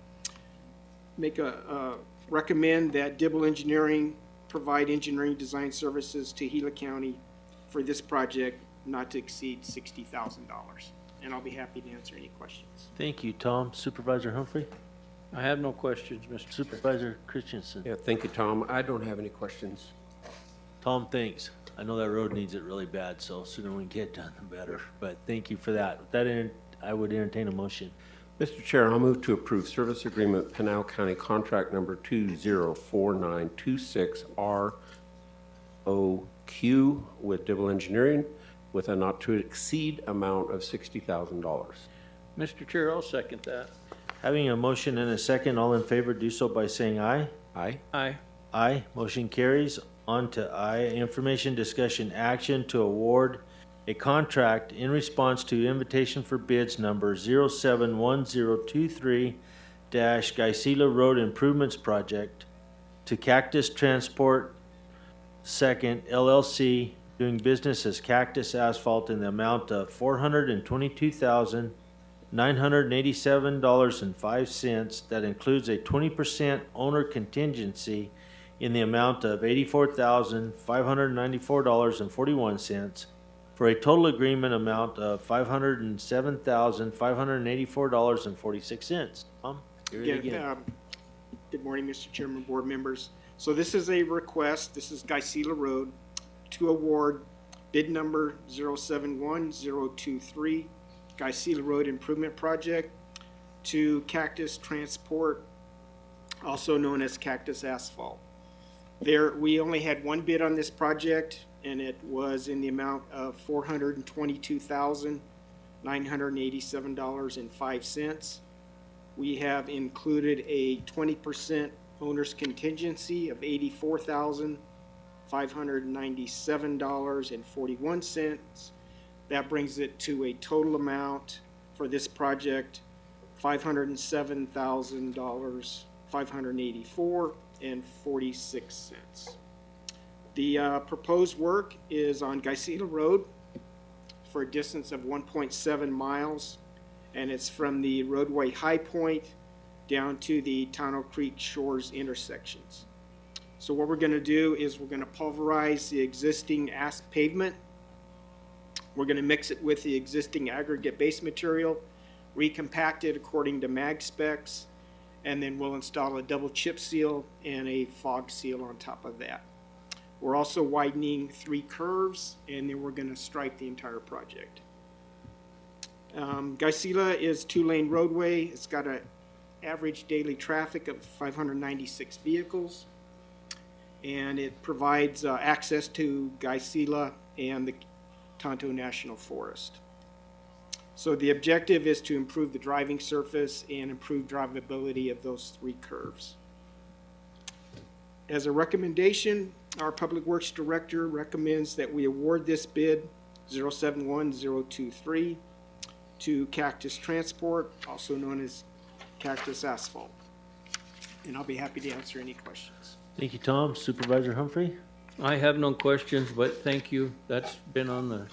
recommend that Dibble Engineering provide engineering design services to Gila County for this project not to exceed $60,000. And I'll be happy to answer any questions. Thank you, Tom. Supervisor Humphrey? I have no questions, Mr. Supervisor Christensen? Yeah, thank you, Tom. I don't have any questions. Tom, thanks. I know that road needs it really bad, so sooner we can get it done, the better. But thank you for that. With that, I would entertain a motion. Mr. Chair, I'll move to approve service agreement Pinal County contract number 204926ROQ with Dibble Engineering with a not to exceed amount of $60,000. Mr. Chair, I'll second that. Having a motion and a second, all in favor do so by saying aye. Aye. Aye. Aye. Motion carries. On to I, information, discussion, action to award a contract in response to invitation for bids number 071023-Gila Road Improvements Project to Cactus Transport Second LLC, doing business as Cactus Asphalt, in the amount of $422,987.05. That includes a 20% owner contingency in the amount of $84,594.41 for a total agreement amount of $507,584.46. Tom, hear it again. Good morning, Mr. Chairman, board members. So this is a request, this is Gila Road, to award bid number 071023, Gila Road Improvement Project, to Cactus Transport, also known as Cactus Asphalt. We only had one bid on this project, and it was in the amount of $422,987.05. We have included a 20% owner's contingency of $84,597.41. That brings it to a total amount for this project, $507,584.46. The proposed work is on Gila Road for a distance of 1.7 miles, and it's from the roadway high point down to the Tano Creek Shores intersections. So what we're going to do is we're going to pulverize the existing pavement. We're going to mix it with the existing aggregate base material, recompact it according to mag specs, and then we'll install a double chip seal and a fog seal on top of that. We're also widening 3 curves, and then we're going to stripe the entire project. Gila is 2-lane roadway. It's got an average daily traffic of 596 vehicles, and it provides access to Gila and the Tonto National Forest. So the objective is to improve the driving surface and improve drivability of those 3 curves. As a recommendation, our Public Works Director recommends that we award this bid 071023 to Cactus Transport, also known as Cactus Asphalt. And I'll be happy to answer any questions. Thank you, Tom. Supervisor Humphrey? I have no questions, but thank you. That's been on the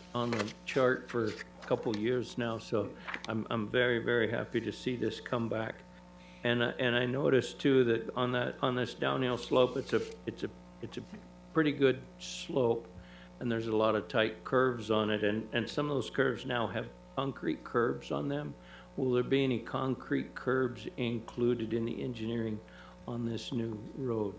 chart for a couple years now, so I'm very, very happy to see this come back. And I noticed too that on this downhill slope, it's a pretty good slope, and there's a lot of tight curves on it, and some of those curves now have concrete curbs on them. Will there be any concrete curbs included in the engineering on this new road?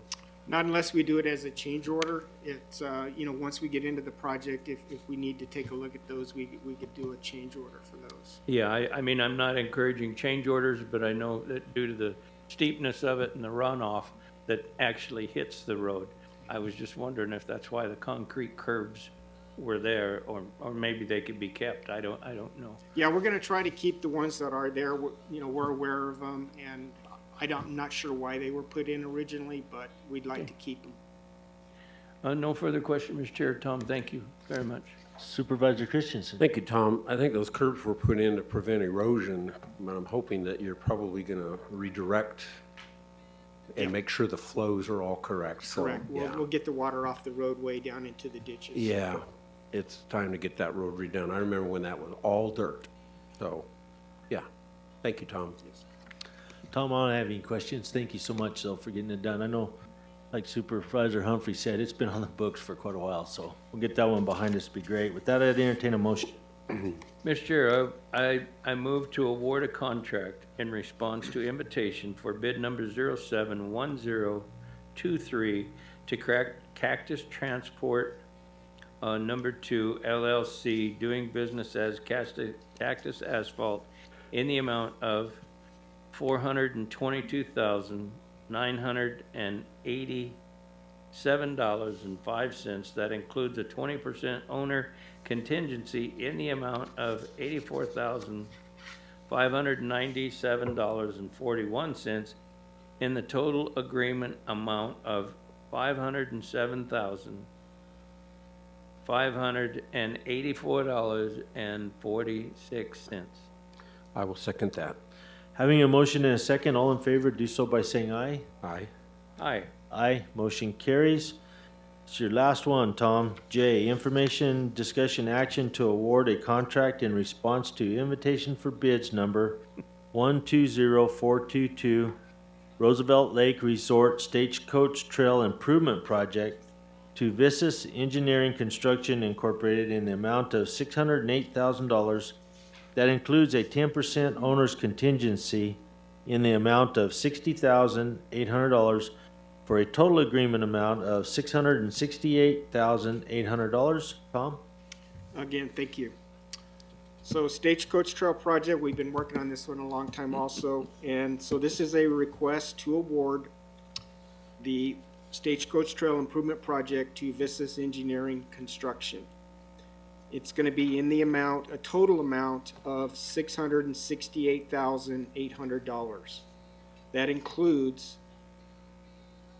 Not unless we do it as a change order. It's, once we get into the project, if we need to take a look at those, we could do a change order for those. Yeah, I mean, I'm not encouraging change orders, but I know that due to the steepness of it and the runoff that actually hits the road, I was just wondering if that's why the concrete curbs were there, or maybe they could be kept. I don't know. Yeah, we're going to try to keep the ones that are there. We're aware of them, and I'm not sure why they were put in originally, but we'd like to keep them. No further question, Mr. Chair. Tom, thank you very much. Supervisor Christensen. Thank you, Tom. I think those curbs were put in to prevent erosion, but I'm hoping that you're probably going to redirect and make sure the flows are all correct. So, Correct. yeah. We'll get the water off the roadway down into the ditches. Yeah, it's time to get that road redone. I remember when that was all dirt. So, yeah. Thank you, Tom. Tom, I don't have any questions. Thank you so much, though, for getting it done. I know, like Supervisor Humphrey said, it's been on the books for quite a while, so we'll get that one behind us, be great. With that, I'd entertain a motion. Mr. Chair, I move to award a contract in response to invitation for bid number 071023 to Cactus Transport number 2 LLC, doing business as Cactus Asphalt, in the amount of $422,987.05. That includes a 20% owner contingency in the amount of $84,597.41, in the total agreement amount of $507,584.46. I will second that. Having a motion and a second, all in favor, do so by saying aye. Aye. Aye. Aye, motion carries. It's your last one, Tom. J, information, discussion, action to award a contract in response to invitation for bids number 120422, Roosevelt Lake Resort Stagecoach Trail Improvement Project to Vissus Engineering Construction Incorporated in the amount of $608,000. That includes a 10% owner's contingency in the amount of $60,800 for a total agreement amount of $668,800. Tom? Again, thank you. So Stagecoach Trail Project, we've been working on this one a long time also. And so this is a request to award the Stagecoach Trail Improvement Project to Vissus Engineering Construction. It's going to be in the amount, a total amount of $668,800. That includes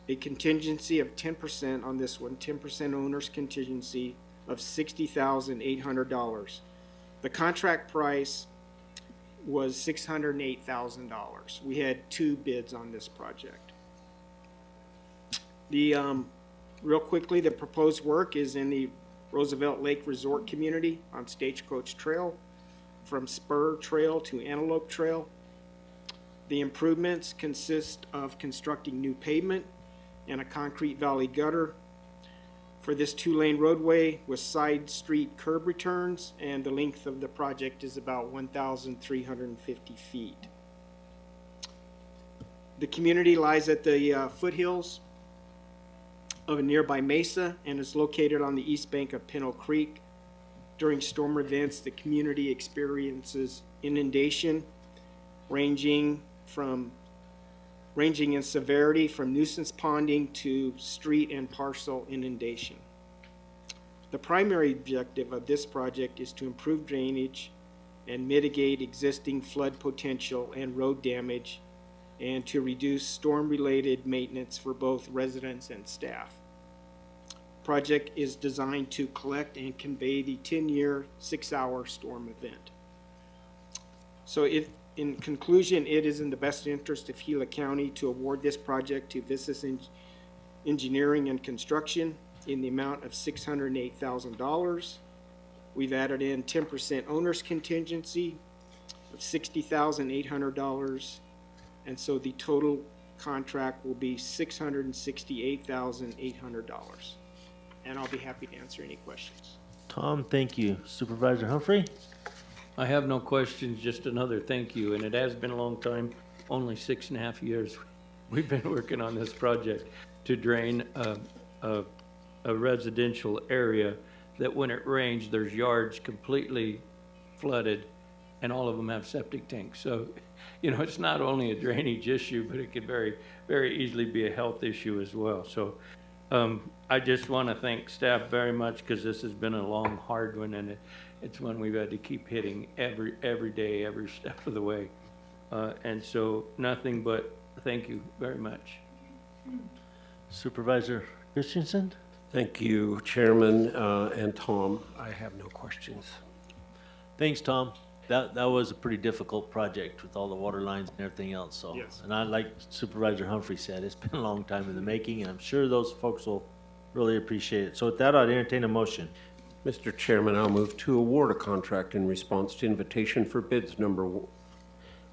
a contingency of 10% on this one, 10% owner's contingency of $60,800. The contract price was $608,000. We had 2 bids on this project. Real quickly, the proposed work is in the Roosevelt Lake Resort community on Stagecoach Trail, from Spur Trail to Antelope Trail. The improvements consist of constructing new pavement and a concrete valley gutter for this 2-lane roadway with side street curb returns, and the length of the project is about 1,350 feet. The community lies at the foothills of a nearby mesa and is located on the east bank of Pinto Creek. During storm events, the community experiences inundation ranging in severity from nuisance ponding to street and parcel inundation. The primary objective of this project is to improve drainage and mitigate existing flood potential and road damage, and to reduce storm-related maintenance for both residents and staff. Project is designed to collect and convey the 10-year, 6-hour storm event. So in conclusion, it is in the best interest of Gila County to award this project to Vissus Engineering and Construction in the amount of $608,000. We've added in 10% owner's contingency of $60,800, and so the total contract will be $668,800. And I'll be happy to answer any questions. Tom, thank you. Supervisor Humphrey? I have no questions, just another thank you, and it has been a long time, only 6.5 years. We've been working on this project to drain a residential area that when it rains, there's yards completely flooded, and all of them have septic tanks. So, you know, it's not only a drainage issue, but it could very, very easily be a health issue as well. So I just want to thank staff very much, because this has been a long, hard one, and it's one we've had to keep hitting every day, every step of the way. And so nothing but thank you very much. Supervisor Christensen? Thank you, Chairman and Tom. I have no questions. Thanks, Tom. That was a pretty difficult project with all the water lines and everything else, so. Yes. And I, like Supervisor Humphrey said, it's been a long time in the making, and I'm sure those folks will really appreciate it. So with that, I'd entertain a motion. Mr. Chairman, I'll move to award a contract in response to invitation for bids number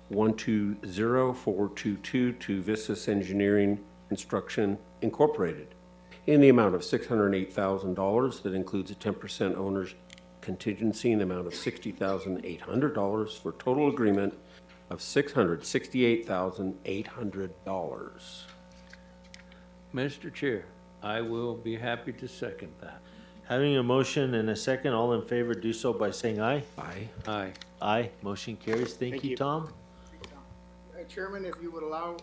120422 to Vissus Engineering Construction Incorporated in the amount of $608,000. That includes a 10% owner's contingency in the amount of $60,800 for total agreement of $668,800. Mr. Chair, I will be happy to second that. Having a motion and a second, all in favor do so by saying aye. Aye. Aye. Aye, motion carries. Thank you, Tom. Chairman, if you would allow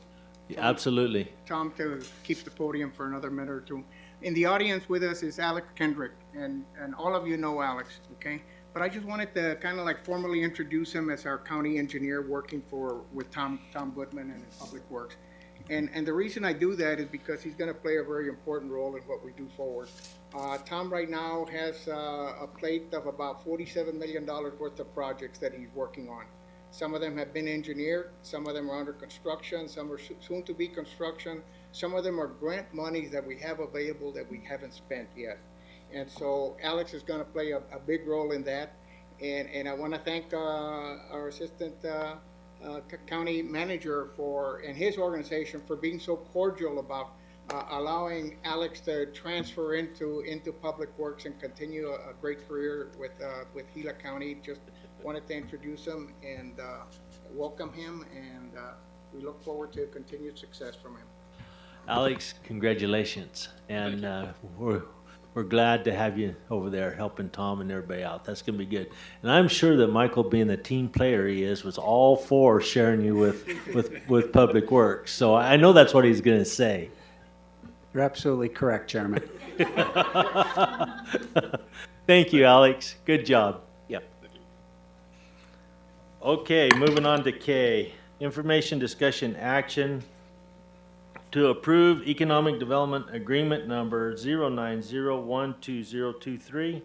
Absolutely. Tom to keep the podium for another minute or two. In the audience with us is Alex Kendrick, and all of you know Alex, okay? But I just wanted to kind of like formally introduce him as our county engineer working with Tom Goodman and Public Works. And the reason I do that is because he's going to play a very important role in what we do forward. Tom right now has a plate of about $47 million worth of projects that he's working on. Some of them have been engineered, some of them are under construction, some are soon to be construction, some of them are grant monies that we have available that we haven't spent yet. And so Alex is going to play a big role in that. And I want to thank our assistant county manager and his organization for being so cordial about allowing Alex to transfer into Public Works and continue a great career with Gila County. Just wanted to introduce him and welcome him, and we look forward to continued success from him. Alex, congratulations. And we're glad to have you over there helping Tom and everybody out. That's going to be good. And I'm sure that Michael, being the team player he is, was all for sharing you with Public Works. So I know that's what he's going to say. You're absolutely correct, Chairman. Thank you, Alex. Good job. Yep. Okay, moving on to K. Information, discussion, action to approve Economic Development Agreement Number 090-12023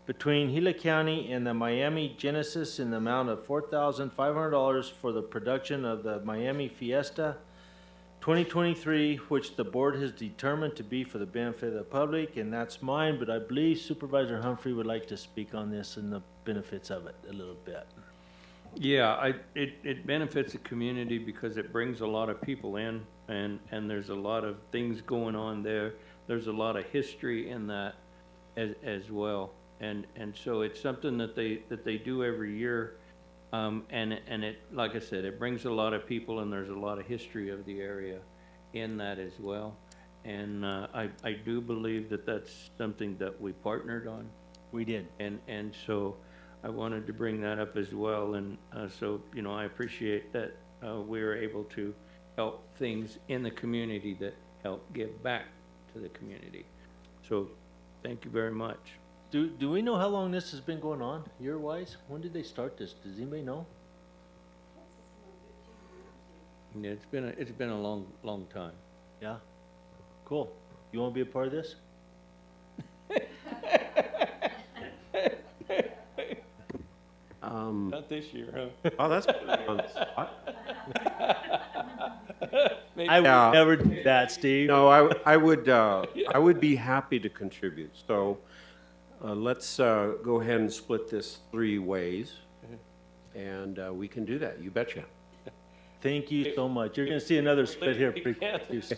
between Gila County and the Miami Genesis in the amount of $4,500 for the production of the Miami Fiesta 2023, which the board has determined to be for the benefit of the public, and that's mine, but I believe Supervisor Humphrey would like to speak on this and the benefits of it a little bit. Yeah, it benefits the community because it brings a lot of people in, and there's a lot of things going on there. There's a lot of history in that as well, and so it's something that they do every year, and it, like I said, it brings a lot of people, and there's a lot of history of the area in that as well, and I do believe that that's something that we partnered on. We did, and so I wanted to bring that up as well, and so, you know, I appreciate that we were able to help things in the community that help give back to the community. So, thank you very much. Do we know how long this has been going on, year-wise? When did they start this? Does anybody know? Yeah, it's been a long time. Yeah? Cool. You want to be a part of this? Not this year, huh? Oh, that's I would never do that, Steve. No, I would be happy to contribute. So let's go ahead and split this 3 ways, and we can do that. You betcha. Thank you so much. You're going to see another split here pretty soon.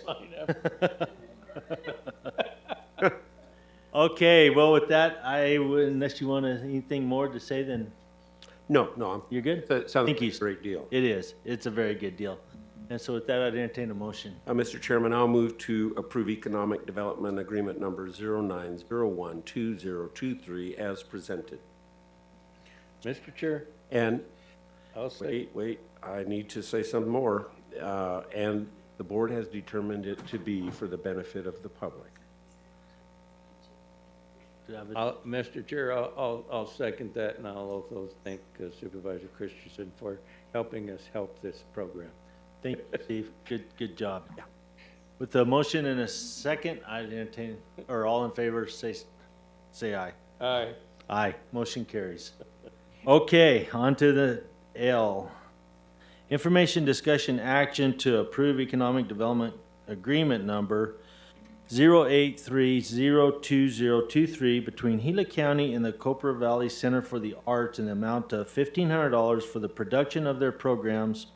Okay, well, with that, unless you want anything more to say, then no, you're good. That sounds like a great deal. It is. It's a very good deal. And so with that, I'd entertain a motion. Mr. Chairman, I'll move to approve Economic Development Agreement Number 09012023 as presented. Mr. Chair. And I'll say. Wait, I need to say some more. And the board has determined it to be for the benefit of the public. Mr. Chair, I'll second that, and I'll also thank Supervisor Christensen for helping us help this program. Thank you, Steve. Good job. Yeah. With the motion and a second, I entertain, or all in favor, say aye. Aye. Aye, motion carries. Okay, on to the L. Information discussion action to approve economic development agreement number 083-02023 between Gila County and the Copper Valley Center for the Arts in the amount of $1,500 for the production of their programs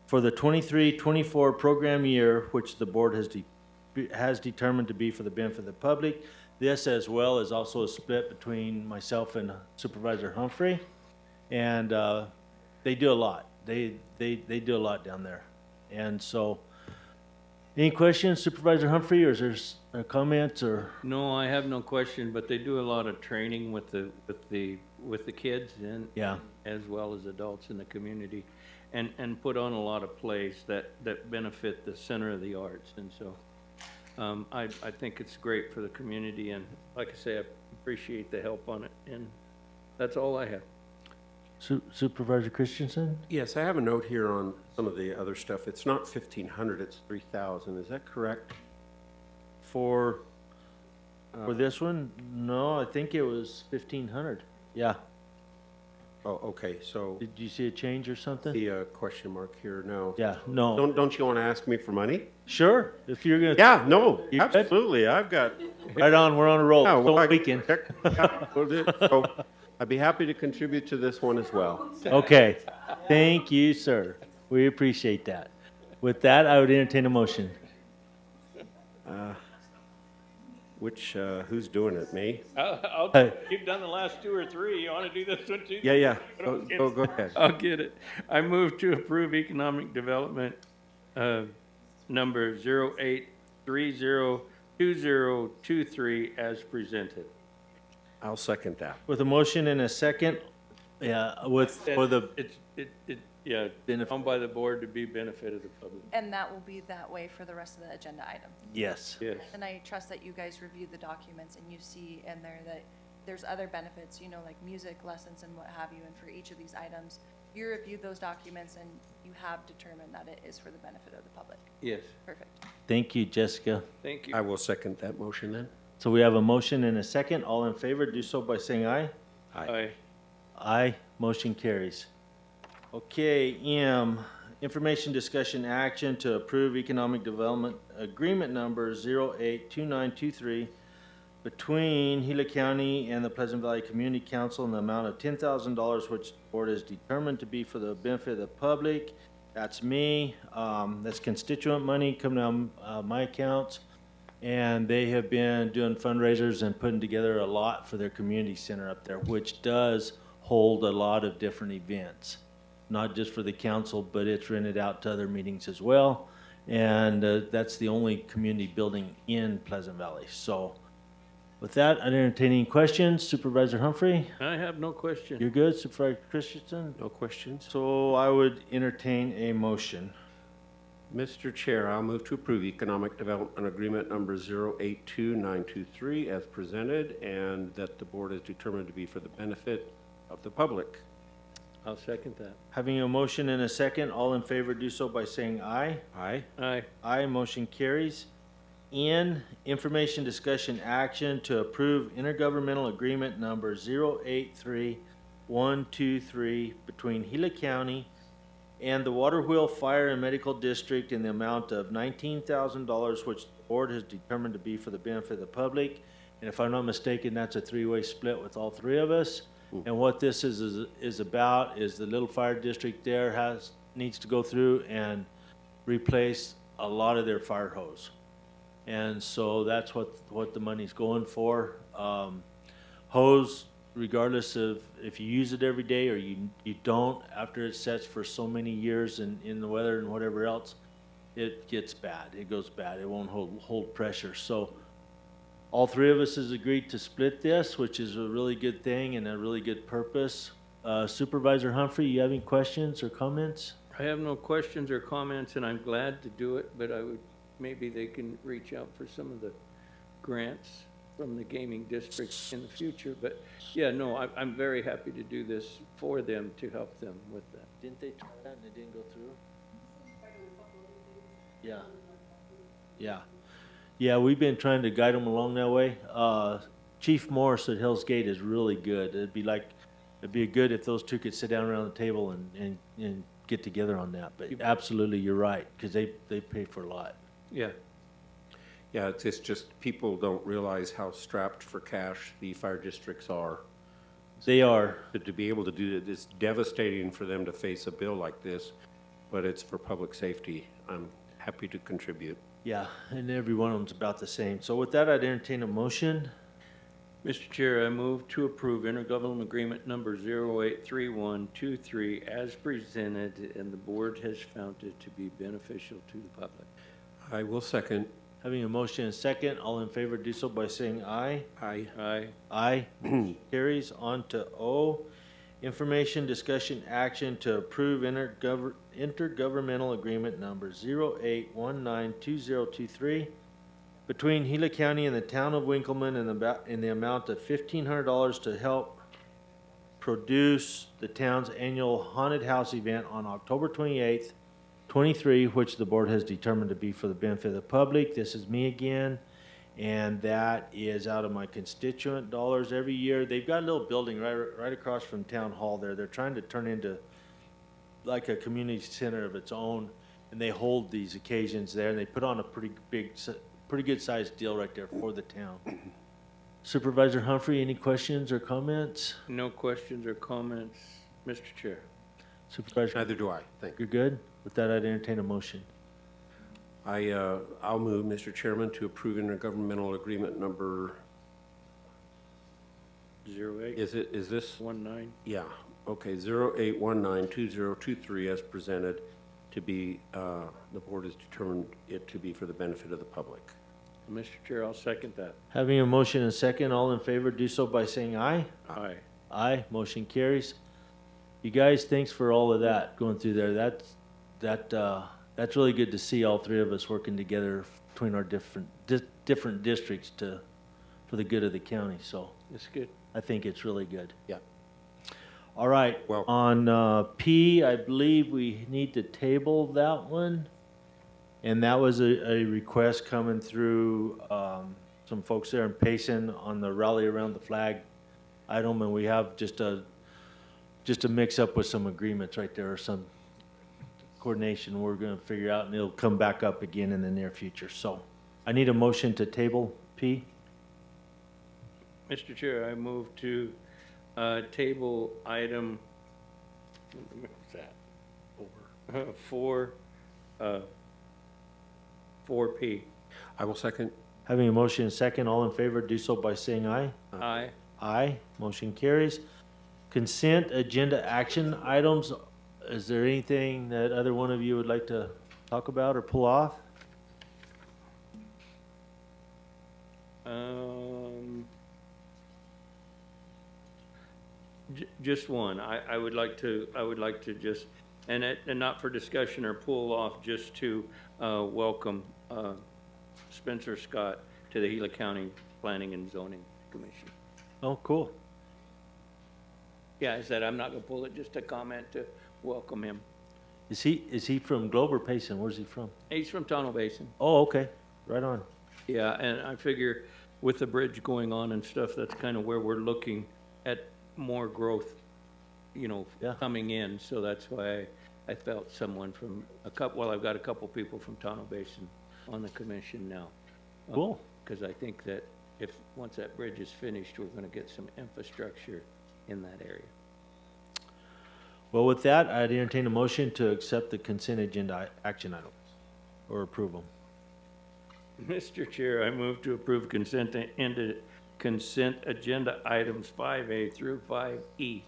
for the 23-24 program year, which the board has determined to be for the benefit of the public. This, as well, is also a split between myself and Supervisor Humphrey, and they do a lot. They do a lot down there, and so. Any questions, Supervisor Humphrey, or is there comments or? No, I have no question, but they do a lot of training with the kids and Yeah. as well as adults in the community, and put on a lot of plays that benefit the Center of the Arts, and so I think it's great for the community, and like I say, I appreciate the help on it, and that's all I have. Supervisor Christensen? Yes, I have a note here on some of the other stuff. It's not 1,500, it's 3,000. Is that correct? For this one? No, I think it was 1,500. Yeah. Oh, okay, so Did you see a change or something? the question mark here, no. Yeah, no. Don't you want to ask me for money? Sure, if you're gonna. Yeah, no, You good? absolutely. I've got. Right on, we're on a roll. Yeah, well, I- Weekend. Yeah, we'll do it. So I'd be happy to contribute to this one as well. Okay, thank you, sir. We appreciate that. With that, I would entertain a motion. Who's doing it? Me? You've done the last two or three. You want to do this one too? Yeah. Go ahead. I'll get it. I move to approve economic development, number 083020223 as presented. I'll second that. With a motion and a second, yeah, for the. Yeah, owned by the board to be benefit of the public. And that will be that way for the rest of the agenda item. Yes. Yes. And I trust that you guys review the documents and you see in there that there's other benefits, you know, like music lessons and what have you. And for each of these items, you reviewed those documents and you have determined that it is for the benefit of the public. Yes. Perfect. Thank you, Jessica. Thank you. I will second that motion then. So we have a motion and a second. All in favor, do so by saying aye. Aye. Aye, motion carries. Okay, M, information discussion action to approve economic development agreement number 082923 between Gila County and the Pleasant Valley Community Council in the amount of $10,000, which the board is determined to be for the benefit of the public. That's me. That's constituent money coming down my accounts. And they have been doing fundraisers and putting together a lot for their community center up there, which does hold a lot of different events. Not just for the council, but it's rented out to other meetings as well. And that's the only community building in Pleasant Valley. So with that, I'd entertain any questions. Supervisor Humphrey? I have no question. You're good. Supervisor Christensen? No questions. So I would entertain a motion. Mr. Chair, I'll move to approve economic development agreement number 082923 as presented, and that the board is determined to be for the benefit of the public. I'll second that. Having a motion and a second, all in favor do so by saying aye. Aye. Aye. Aye, motion carries. N, information discussion action to approve intergovernmental agreement number 083123 between Gila County and the Water Wheel Fire and Medical District in the amount of $19,000, which the board has determined to be for the benefit of the public. And if I'm not mistaken, that's a three-way split with all three of us. And what this is about is the little fire district there needs to go through and replace a lot of their fire hose. And so that's what the money's going for. Hose, regardless of if you use it every day or you don't, after it sets for so many years in the weather and whatever else, it gets bad. It goes bad. It won't hold pressure. So all three of us has agreed to split this, which is a really good thing and a really good purpose. Supervisor Humphrey, you have any questions or comments? I have no questions or comments, and I'm glad to do it, but maybe they can reach out for some of the grants from the gaming district in the future. But yeah, no, I'm very happy to do this for them to help them with that. Didn't they try that and it didn't go through? Yeah. Yeah. Yeah, we've been trying to guide them along that way. Chief Morris at Hell's Gate is really good. It'd be good if those two could sit down around the table and get together on that. But absolutely, you're right, because they pay for a lot. Yeah. Yeah, it's just people don't realize how strapped for cash the fire districts are. They are. To be able to do it, it's devastating for them to face a bill like this, but it's for public safety. I'm happy to contribute. Yeah, and every one of them's about the same. So with that, I'd entertain a motion. Mr. Chair, I move to approve intergovernmental agreement number 083123 as presented, and the board has found it to be beneficial to the public. I will second. Having a motion and a second, all in favor do so by saying aye. Aye. Aye. Aye. Carries. On to O. Information, discussion, action to approve intergovernmental agreement number 08192023 between Gila County and the town of Winkleman in the amount of $1,500 to help produce the town's annual haunted house event on October 28th, 23, which the board has determined to be for the benefit of the public. This is me again, and that is out of my constituent dollars every year. They've got a little building right across from Town Hall there. They're trying to turn into like a community center of its own, and they hold these occasions there, and they put on a pretty good sized deal right there for the town. Supervisor Humphrey, any questions or comments? No questions or comments, Mr. Chair. Supervisor? Neither do I. Thank you. You're good? With that, I'd entertain a motion. I'll move, Mr. Chairman, to approve intergovernmental agreement number 08. Is this? 19. Yeah. Okay. 08192023 as presented to be. The board has determined it to be for the benefit of the public. Mr. Chair, I'll second that. Having a motion and a second, all in favor do so by saying aye. Aye. Aye. Motion carries. You guys, thanks for all of that going through there. That's really good to see all three of us working together between our different districts for the good of the county. So That's good. I think it's really good. Yeah. All right. Well, on P, I believe we need to table that one. And that was a request coming through some folks there in Payson on the rally around the flag item, and we have just a mix up with some agreements right there, or some coordination we're going to figure out, and it'll come back up again in the near future. So I need a motion to table P. Mr. Chair, I move to table item, what's that? 4P. I will second. Having a motion and a second, all in favor do so by saying aye. Aye. Aye. Motion carries. Consent agenda action items. Is there anything that either one of you would like to talk about or pull off? Just one. I would like to just, and not for discussion or pull off, just to welcome Spencer Scott to the Gila County Planning and Zoning Commission. Oh, cool. Yeah, I said I'm not gonna pull it, just a comment to welcome him. Is he from Globe or Payson? Where's he from? He's from Tonto Basin. Oh, okay. Right on. Yeah, and I figure with the bridge going on and stuff, that's kind of where we're looking at more growth, coming in. So that's why I felt someone from I've got a couple people from Tonto Basin on the commission now. Cool. Because I think that once that bridge is finished, we're gonna get some infrastructure in that area. Well, with that, I'd entertain a motion to accept the consent agenda action items or approve them. Mr. Chair, I move to approve consent agenda items 5A through 5E.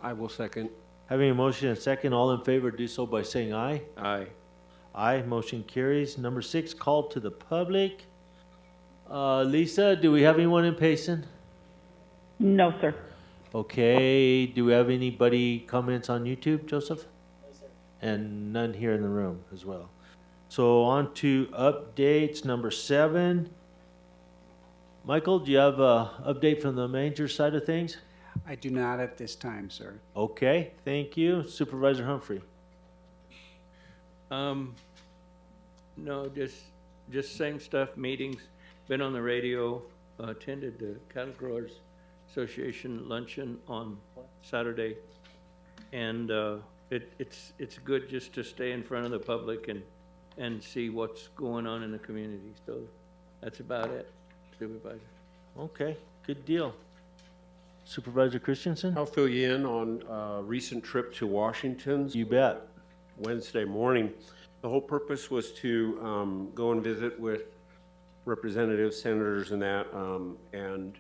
I will second. Having a motion and a second, all in favor do so by saying aye. Aye. Aye. Motion carries. Number 6, call to the public. Lisa, do we have anyone in Payson? No, sir. Okay. Do we have anybody comments on YouTube, Joseph? No, sir. And none here in the room as well. So on to updates. Number 7. Michael, do you have an update from the manager side of things? I do not at this time, sir. Okay, thank you. Supervisor Humphrey. No, just just same stuff, meetings, been on the radio, attended the Cattle Growers Association luncheon on Saturday. And it's good just to stay in front of the public and see what's going on in the community. So that's about it, Supervisor. Okay, good deal. Supervisor Christensen? I'll fill you in on a recent trip to Washington. You bet. Wednesday morning. The whole purpose was to go and visit with representatives, senators, and that, and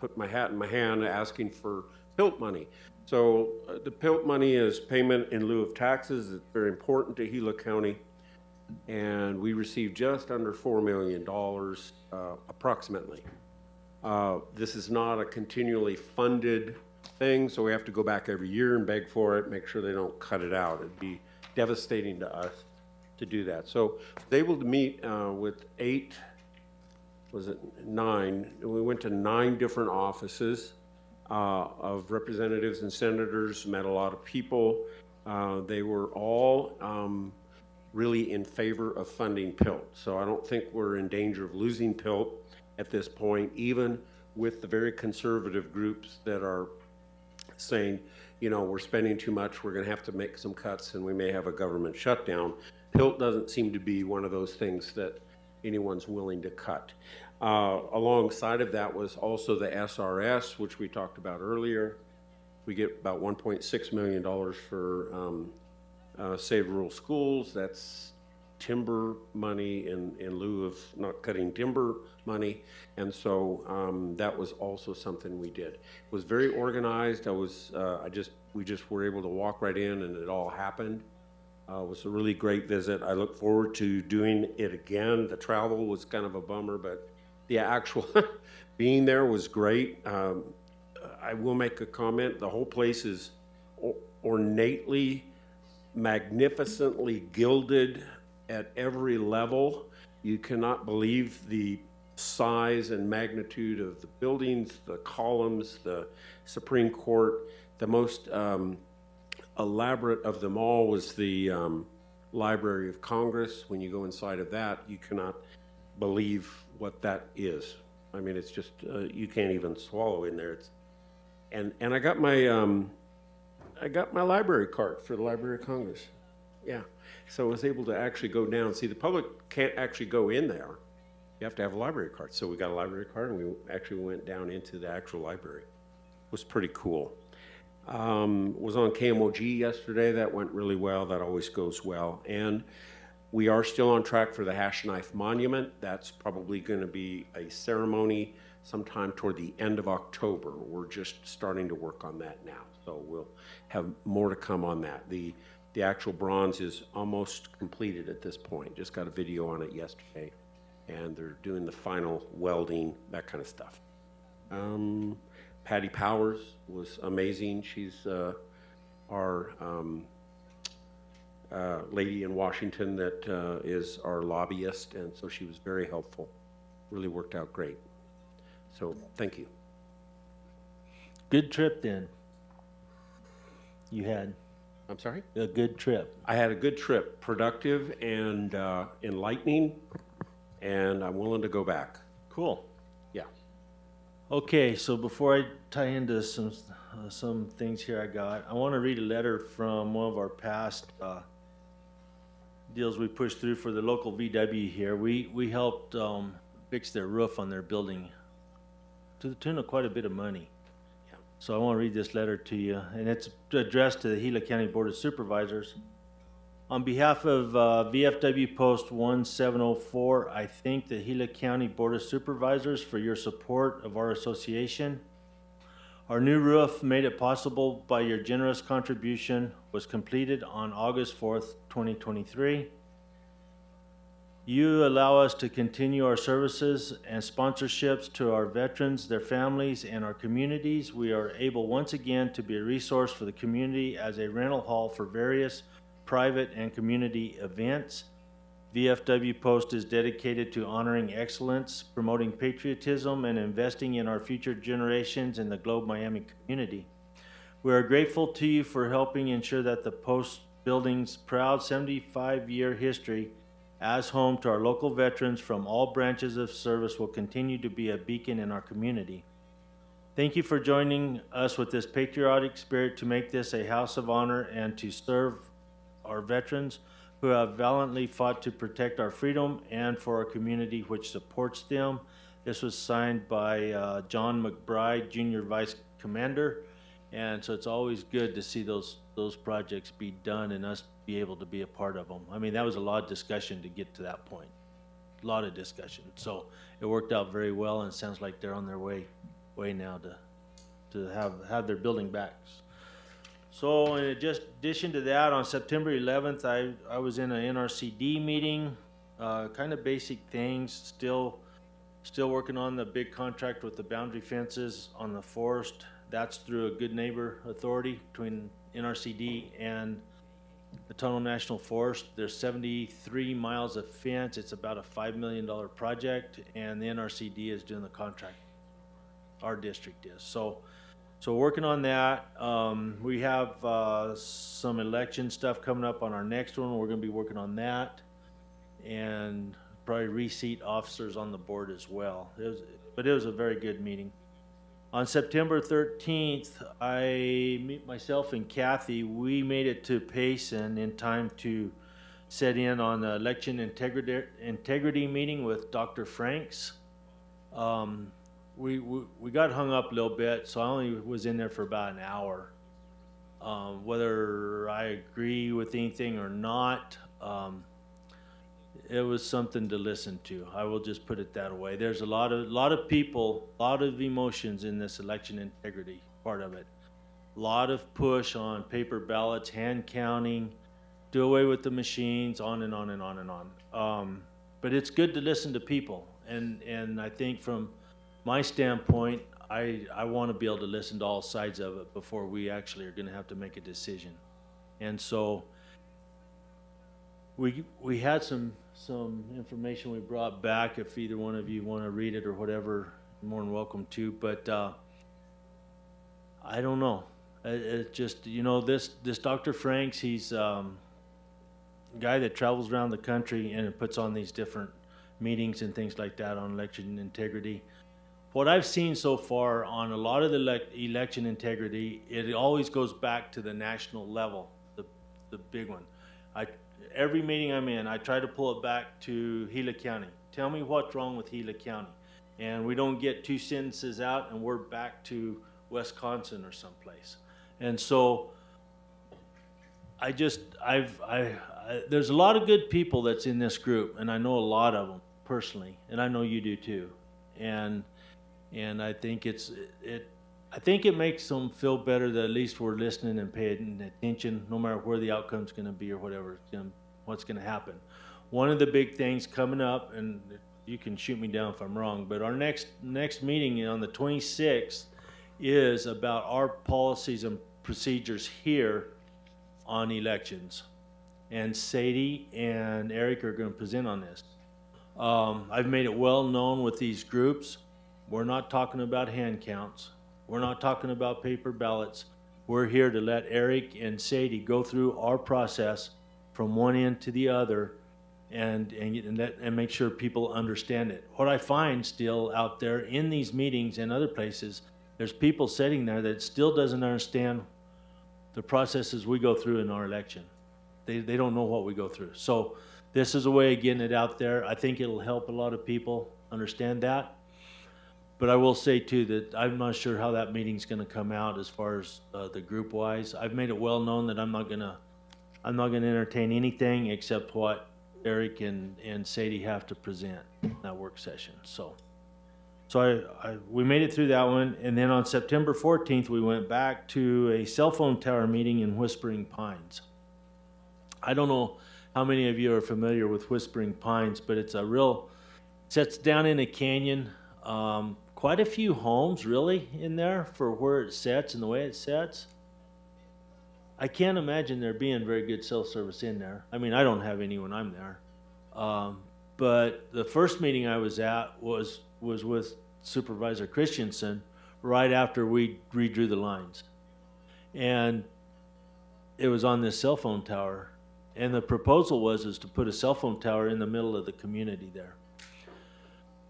put my hat in my hand asking for PILT money. So the PILT money is payment in lieu of taxes. It's very important to Gila County, and we received just under $4 million approximately. This is not a continually funded thing, so we have to go back every year and beg for it, make sure they don't cut it out. It'd be devastating to us to do that. So they will meet with 9? We went to 9 different offices of representatives and senators, met a lot of people. They were all really in favor of funding PILT. So I don't think we're in danger of losing PILT at this point, even with the very conservative groups that are saying, you know, we're spending too much, we're going to have to make some cuts, and we may have a government shutdown. PILT doesn't seem to be one of those things that anyone's willing to cut. Alongside of that was also the SRS, which we talked about earlier. We get about $1.6 million for Save Rural Schools. That's timber money in lieu of not cutting timber money, and so that was also something we did. It was very organized. We just were able to walk right in, and it all happened. It was a really great visit. I look forward to doing it again. The travel was kind of a bummer, but the actual being there was great. I will make a comment. The whole place is ornately, magnificently gilded at every level. You cannot believe the size and magnitude of the buildings, the columns, the Supreme Court. The most elaborate of them all was the Library of Congress. When you go inside of that, you cannot believe what that is. I mean, it's just you can't even swallow in there. And I got my library card for the Library of Congress. Yeah, so I was able to actually go down. See, the public can't actually go in there. You have to have a library card. So we got a library card, and we actually went down into the actual library. It was pretty cool. Was on KMOG yesterday. That went really well. That always goes well. And we are still on track for the Hash Knife Monument. That's probably going to be a ceremony sometime toward the end of October. We're just starting to work on that now. So we'll have more to come on that. The actual bronze is almost completed at this point. Just got a video on it yesterday. And they're doing the final welding, that kind of stuff. Patty Powers was amazing. She's our lady in Washington that is our lobbyist, and so she was very helpful. Really worked out great. So thank you. Good trip then. You had. I'm sorry? A good trip. I had a good trip, productive and enlightening, and I'm willing to go back. Cool. Yeah. Okay, so before I tie into some things here I want to read a letter from one of our past deals we pushed through for the local VW here. We helped fix their roof on their building to the tune of quite a bit of money. Yeah. So I want to read this letter to you, and it's addressed to the Gila County Board of Supervisors. On behalf of VFW Post 1704, I thank the Gila County Board of Supervisors for your support of our association. Our new roof, made it possible by your generous contribution, was completed on August 4th, 2023. You allow us to continue our services and sponsorships to our veterans, their families, and our communities. We are able once again to be a resource for the community as a rental hall for various private and community events. VFW Post is dedicated to honoring excellence, promoting patriotism, and investing in our future generations in the Globe Miami community. We are grateful to you for helping ensure that the Post building's proud 75-year history as home to our local veterans from all branches of service will continue to be a beacon in our community. Thank you for joining us with this patriotic spirit to make this a house of honor and to serve our veterans who have valiantly fought to protect our freedom and for our community which supports them. This was signed by John McBride, Junior Vice Commander. And so it's always good to see those projects be done and us be able to be a part of them. I mean, that was a lot of discussion to get to that point. A lot of discussion. So it worked out very well, and it sounds like they're on their way now to have their building back. So in addition to that, on September 11th, I was in an NRCD meeting, kind of basic things, still working on the big contract with the boundary fences on the forest. That's through a Good Neighbor Authority between NRCD and the Tono National Forest. There's 73 miles of fence. It's about a $5 million project, and the NRCD is doing the contract. Our district is. So working on that. We have some election stuff coming up on our next one. We're going to be working on that, and probably reseat officers on the board as well. But it was a very good meeting. On September 13th, myself and Kathy, we made it to Payson in time to set in on the election integrity meeting with Dr. Franks. We got hung up a little bit, so I only was in there for about an hour. Whether I agree with anything or not, it was something to listen to. I will just put it that way. There's a lot of people, a lot of emotions in this election integrity part of it. A lot of push on paper ballots, hand counting, do away with the machines, on and on and on and on. But it's good to listen to people, and I think from my standpoint, I want to be able to listen to all sides of it before we actually are going to have to make a decision. And so we had some information we brought back. If either one of you want to read it or whatever, you're more than welcome to. But I don't know. It's just, this Dr. Franks, he's a guy that travels around the country and puts on these different meetings and things like that on election integrity. What I've seen so far on a lot of the election integrity, it always goes back to the national level, the big one. Every meeting I'm in, I try to pull it back to Gila County. Tell me what's wrong with Gila County. And we don't get 2 sentences out and we're back to Wisconsin or someplace. And so there's a lot of good people that's in this group, and I know a lot of them personally, and I know you do too. And I think I think it makes them feel better that at least we're listening and paying attention, no matter where the outcome's going to be or what's going to happen. One of the big things coming up, and you can shoot me down if I'm wrong, but our next meeting on the 26th is about our policies and procedures here on elections. And Sadie and Eric are going to present on this. I've made it well known with these groups, we're not talking about hand counts. We're not talking about paper ballots. We're here to let Eric and Sadie go through our process from one end to the other and make sure people understand it. What I find still out there in these meetings and other places, there's people sitting there that still doesn't understand the processes we go through in our election. They don't know what we go through. So this is a way of getting it out there. I think it'll help a lot of people understand that. But I will say too that I'm not sure how that meeting's going to come out as far as the group wise. I've made it well known that I'm not going to entertain anything except what Eric and Sadie have to present in that work session. So we made it through that one, and then on September 14th we went back to a cell phone tower meeting in Whispering Pines. I don't know how many of you are familiar with Whispering Pines, but it's sits down in a canyon. Quite a few homes really in there for where it sets and the way it sets. I can't imagine there being very good cell service in there. I mean, I don't have any when I'm there. But the first meeting I was at was with Supervisor Christensen right after we redrew the lines. And it was on this cell phone tower. And the proposal is to put a cell phone tower in the middle of the community there.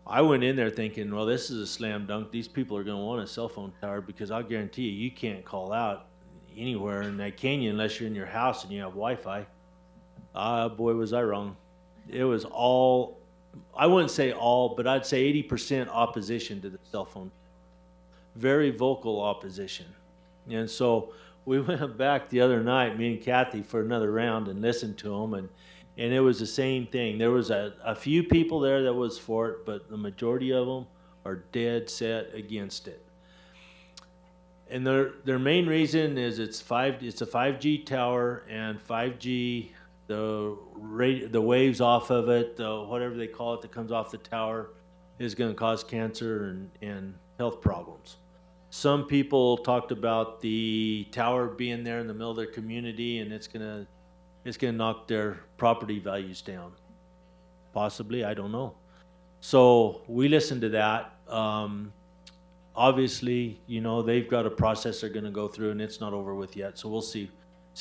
I went in there thinking, well, this is a slam dunk. These people are going to want a cell phone tower because I'll guarantee you, you can't call out anywhere in that canyon unless you're in your house and you have Wi-Fi. Boy, was I wrong. It was all, I wouldn't say all, but I'd say 80% opposition to the cell phone. Very vocal opposition. And so we went back the other night, me and Kathy, for another round and listened to them, and it was the same thing. There was a few people there that was for it, but the majority of them are dead set against it. And their main reason is it's a 5G tower, and 5G, the waves off of it, whatever they call it that comes off the tower, is going to cause cancer and health problems. Some people talked about the tower being there in the middle of their community, and it's gonna knock their property values down. Possibly, I don't know. So we listened to that. Obviously, you know, they've got a process they're going to go through, and it's not over with yet. So we'll see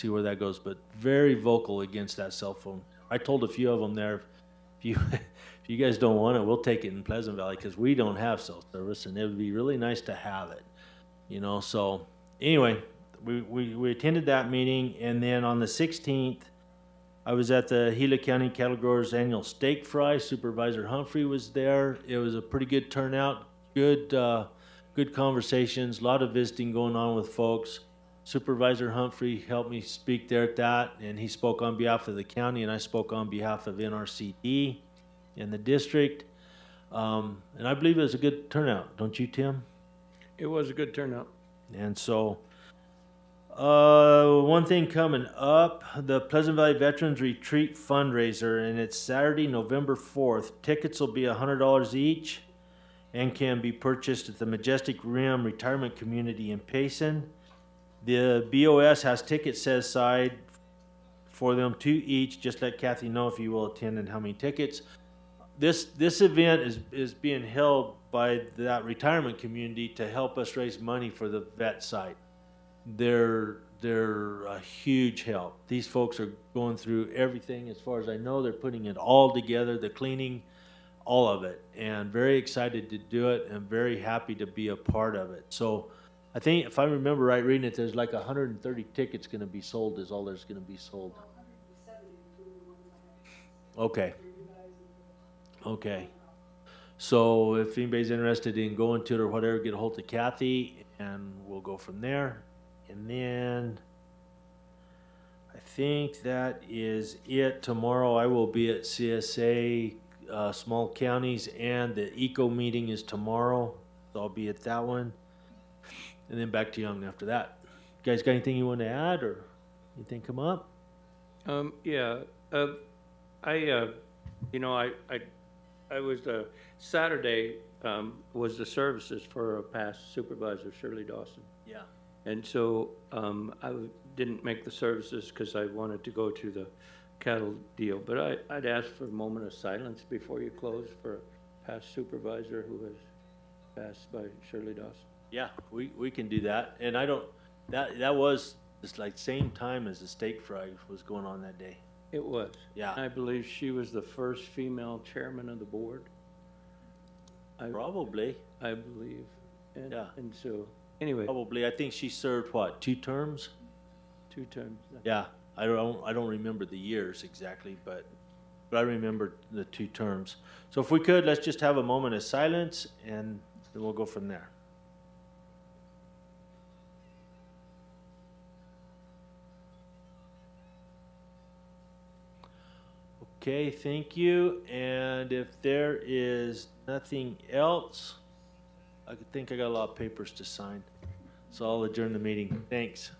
where that goes. But very vocal against that cell phone. I told a few of them there, if you guys don't want it, we'll take it in Pleasant Valley because we don't have cell service, and it would be really nice to have it. You know, so anyway, we attended that meeting, and then on the 16th, I was at the Gila County Cattle Growers Annual Steak Fry. Supervisor Humphrey was there. It was a pretty good turnout, good conversations, a lot of visiting going on with folks. Supervisor Humphrey helped me speak there at that, and he spoke on behalf of the county, and I spoke on behalf of NRCD and the district. And I believe it was a good turnout, don't you, Tim? It was a good turnout. And so, one thing coming up, the Pleasant Valley Veterans Retreat fundraiser, and it's Saturday, November 4th. Tickets will be $100 each and can be purchased at the Majestic Rim Retirement Community in Payson. The BOS has tickets set aside for them, 2 each. Just let Kathy know if you will attend and how many tickets. This event is being held by that retirement community to help us raise money for the vet site. They're a huge help. These folks are going through everything. As far as I know, they're putting it all together, the cleaning, all of it, and very excited to do it and very happy to be a part of it. So I think, if I remember right reading it, there's like 130 tickets going to be sold is all there's going to be sold. Okay. Okay. So if anybody's interested in going to it or whatever, get a hold of Kathy, and we'll go from there. And then I think that is it. Tomorrow I will be at CSA, small counties, and the ECO meeting is tomorrow. So I'll be at that one. And then back to Young after that. You guys got anything you want to add or anything come up? Yeah. I was Saturday was the services for past supervisor Shirley Dawson. Yeah. And so I didn't make the services because I wanted to go to the cattle deal. But I'd ask for a moment of silence before you close for a past supervisor who was passed by Shirley Dawson. Yeah, we can do that. And I don't, that was just like same time as the steak fry was going on that day. It was. Yeah. I believe she was the first female chairman of the board. Probably. I believe. And, yeah. And so, anyway. Probably. I think she served, what, 2 terms? 2 terms. Yeah. I don't remember the years exactly, but I remember the 2 terms. So if we could, let's just have a moment of silence, and then we'll go from there. Okay, thank you. And if there is nothing else, I think I got a lot of papers to sign. So I'll adjourn the meeting. Thanks.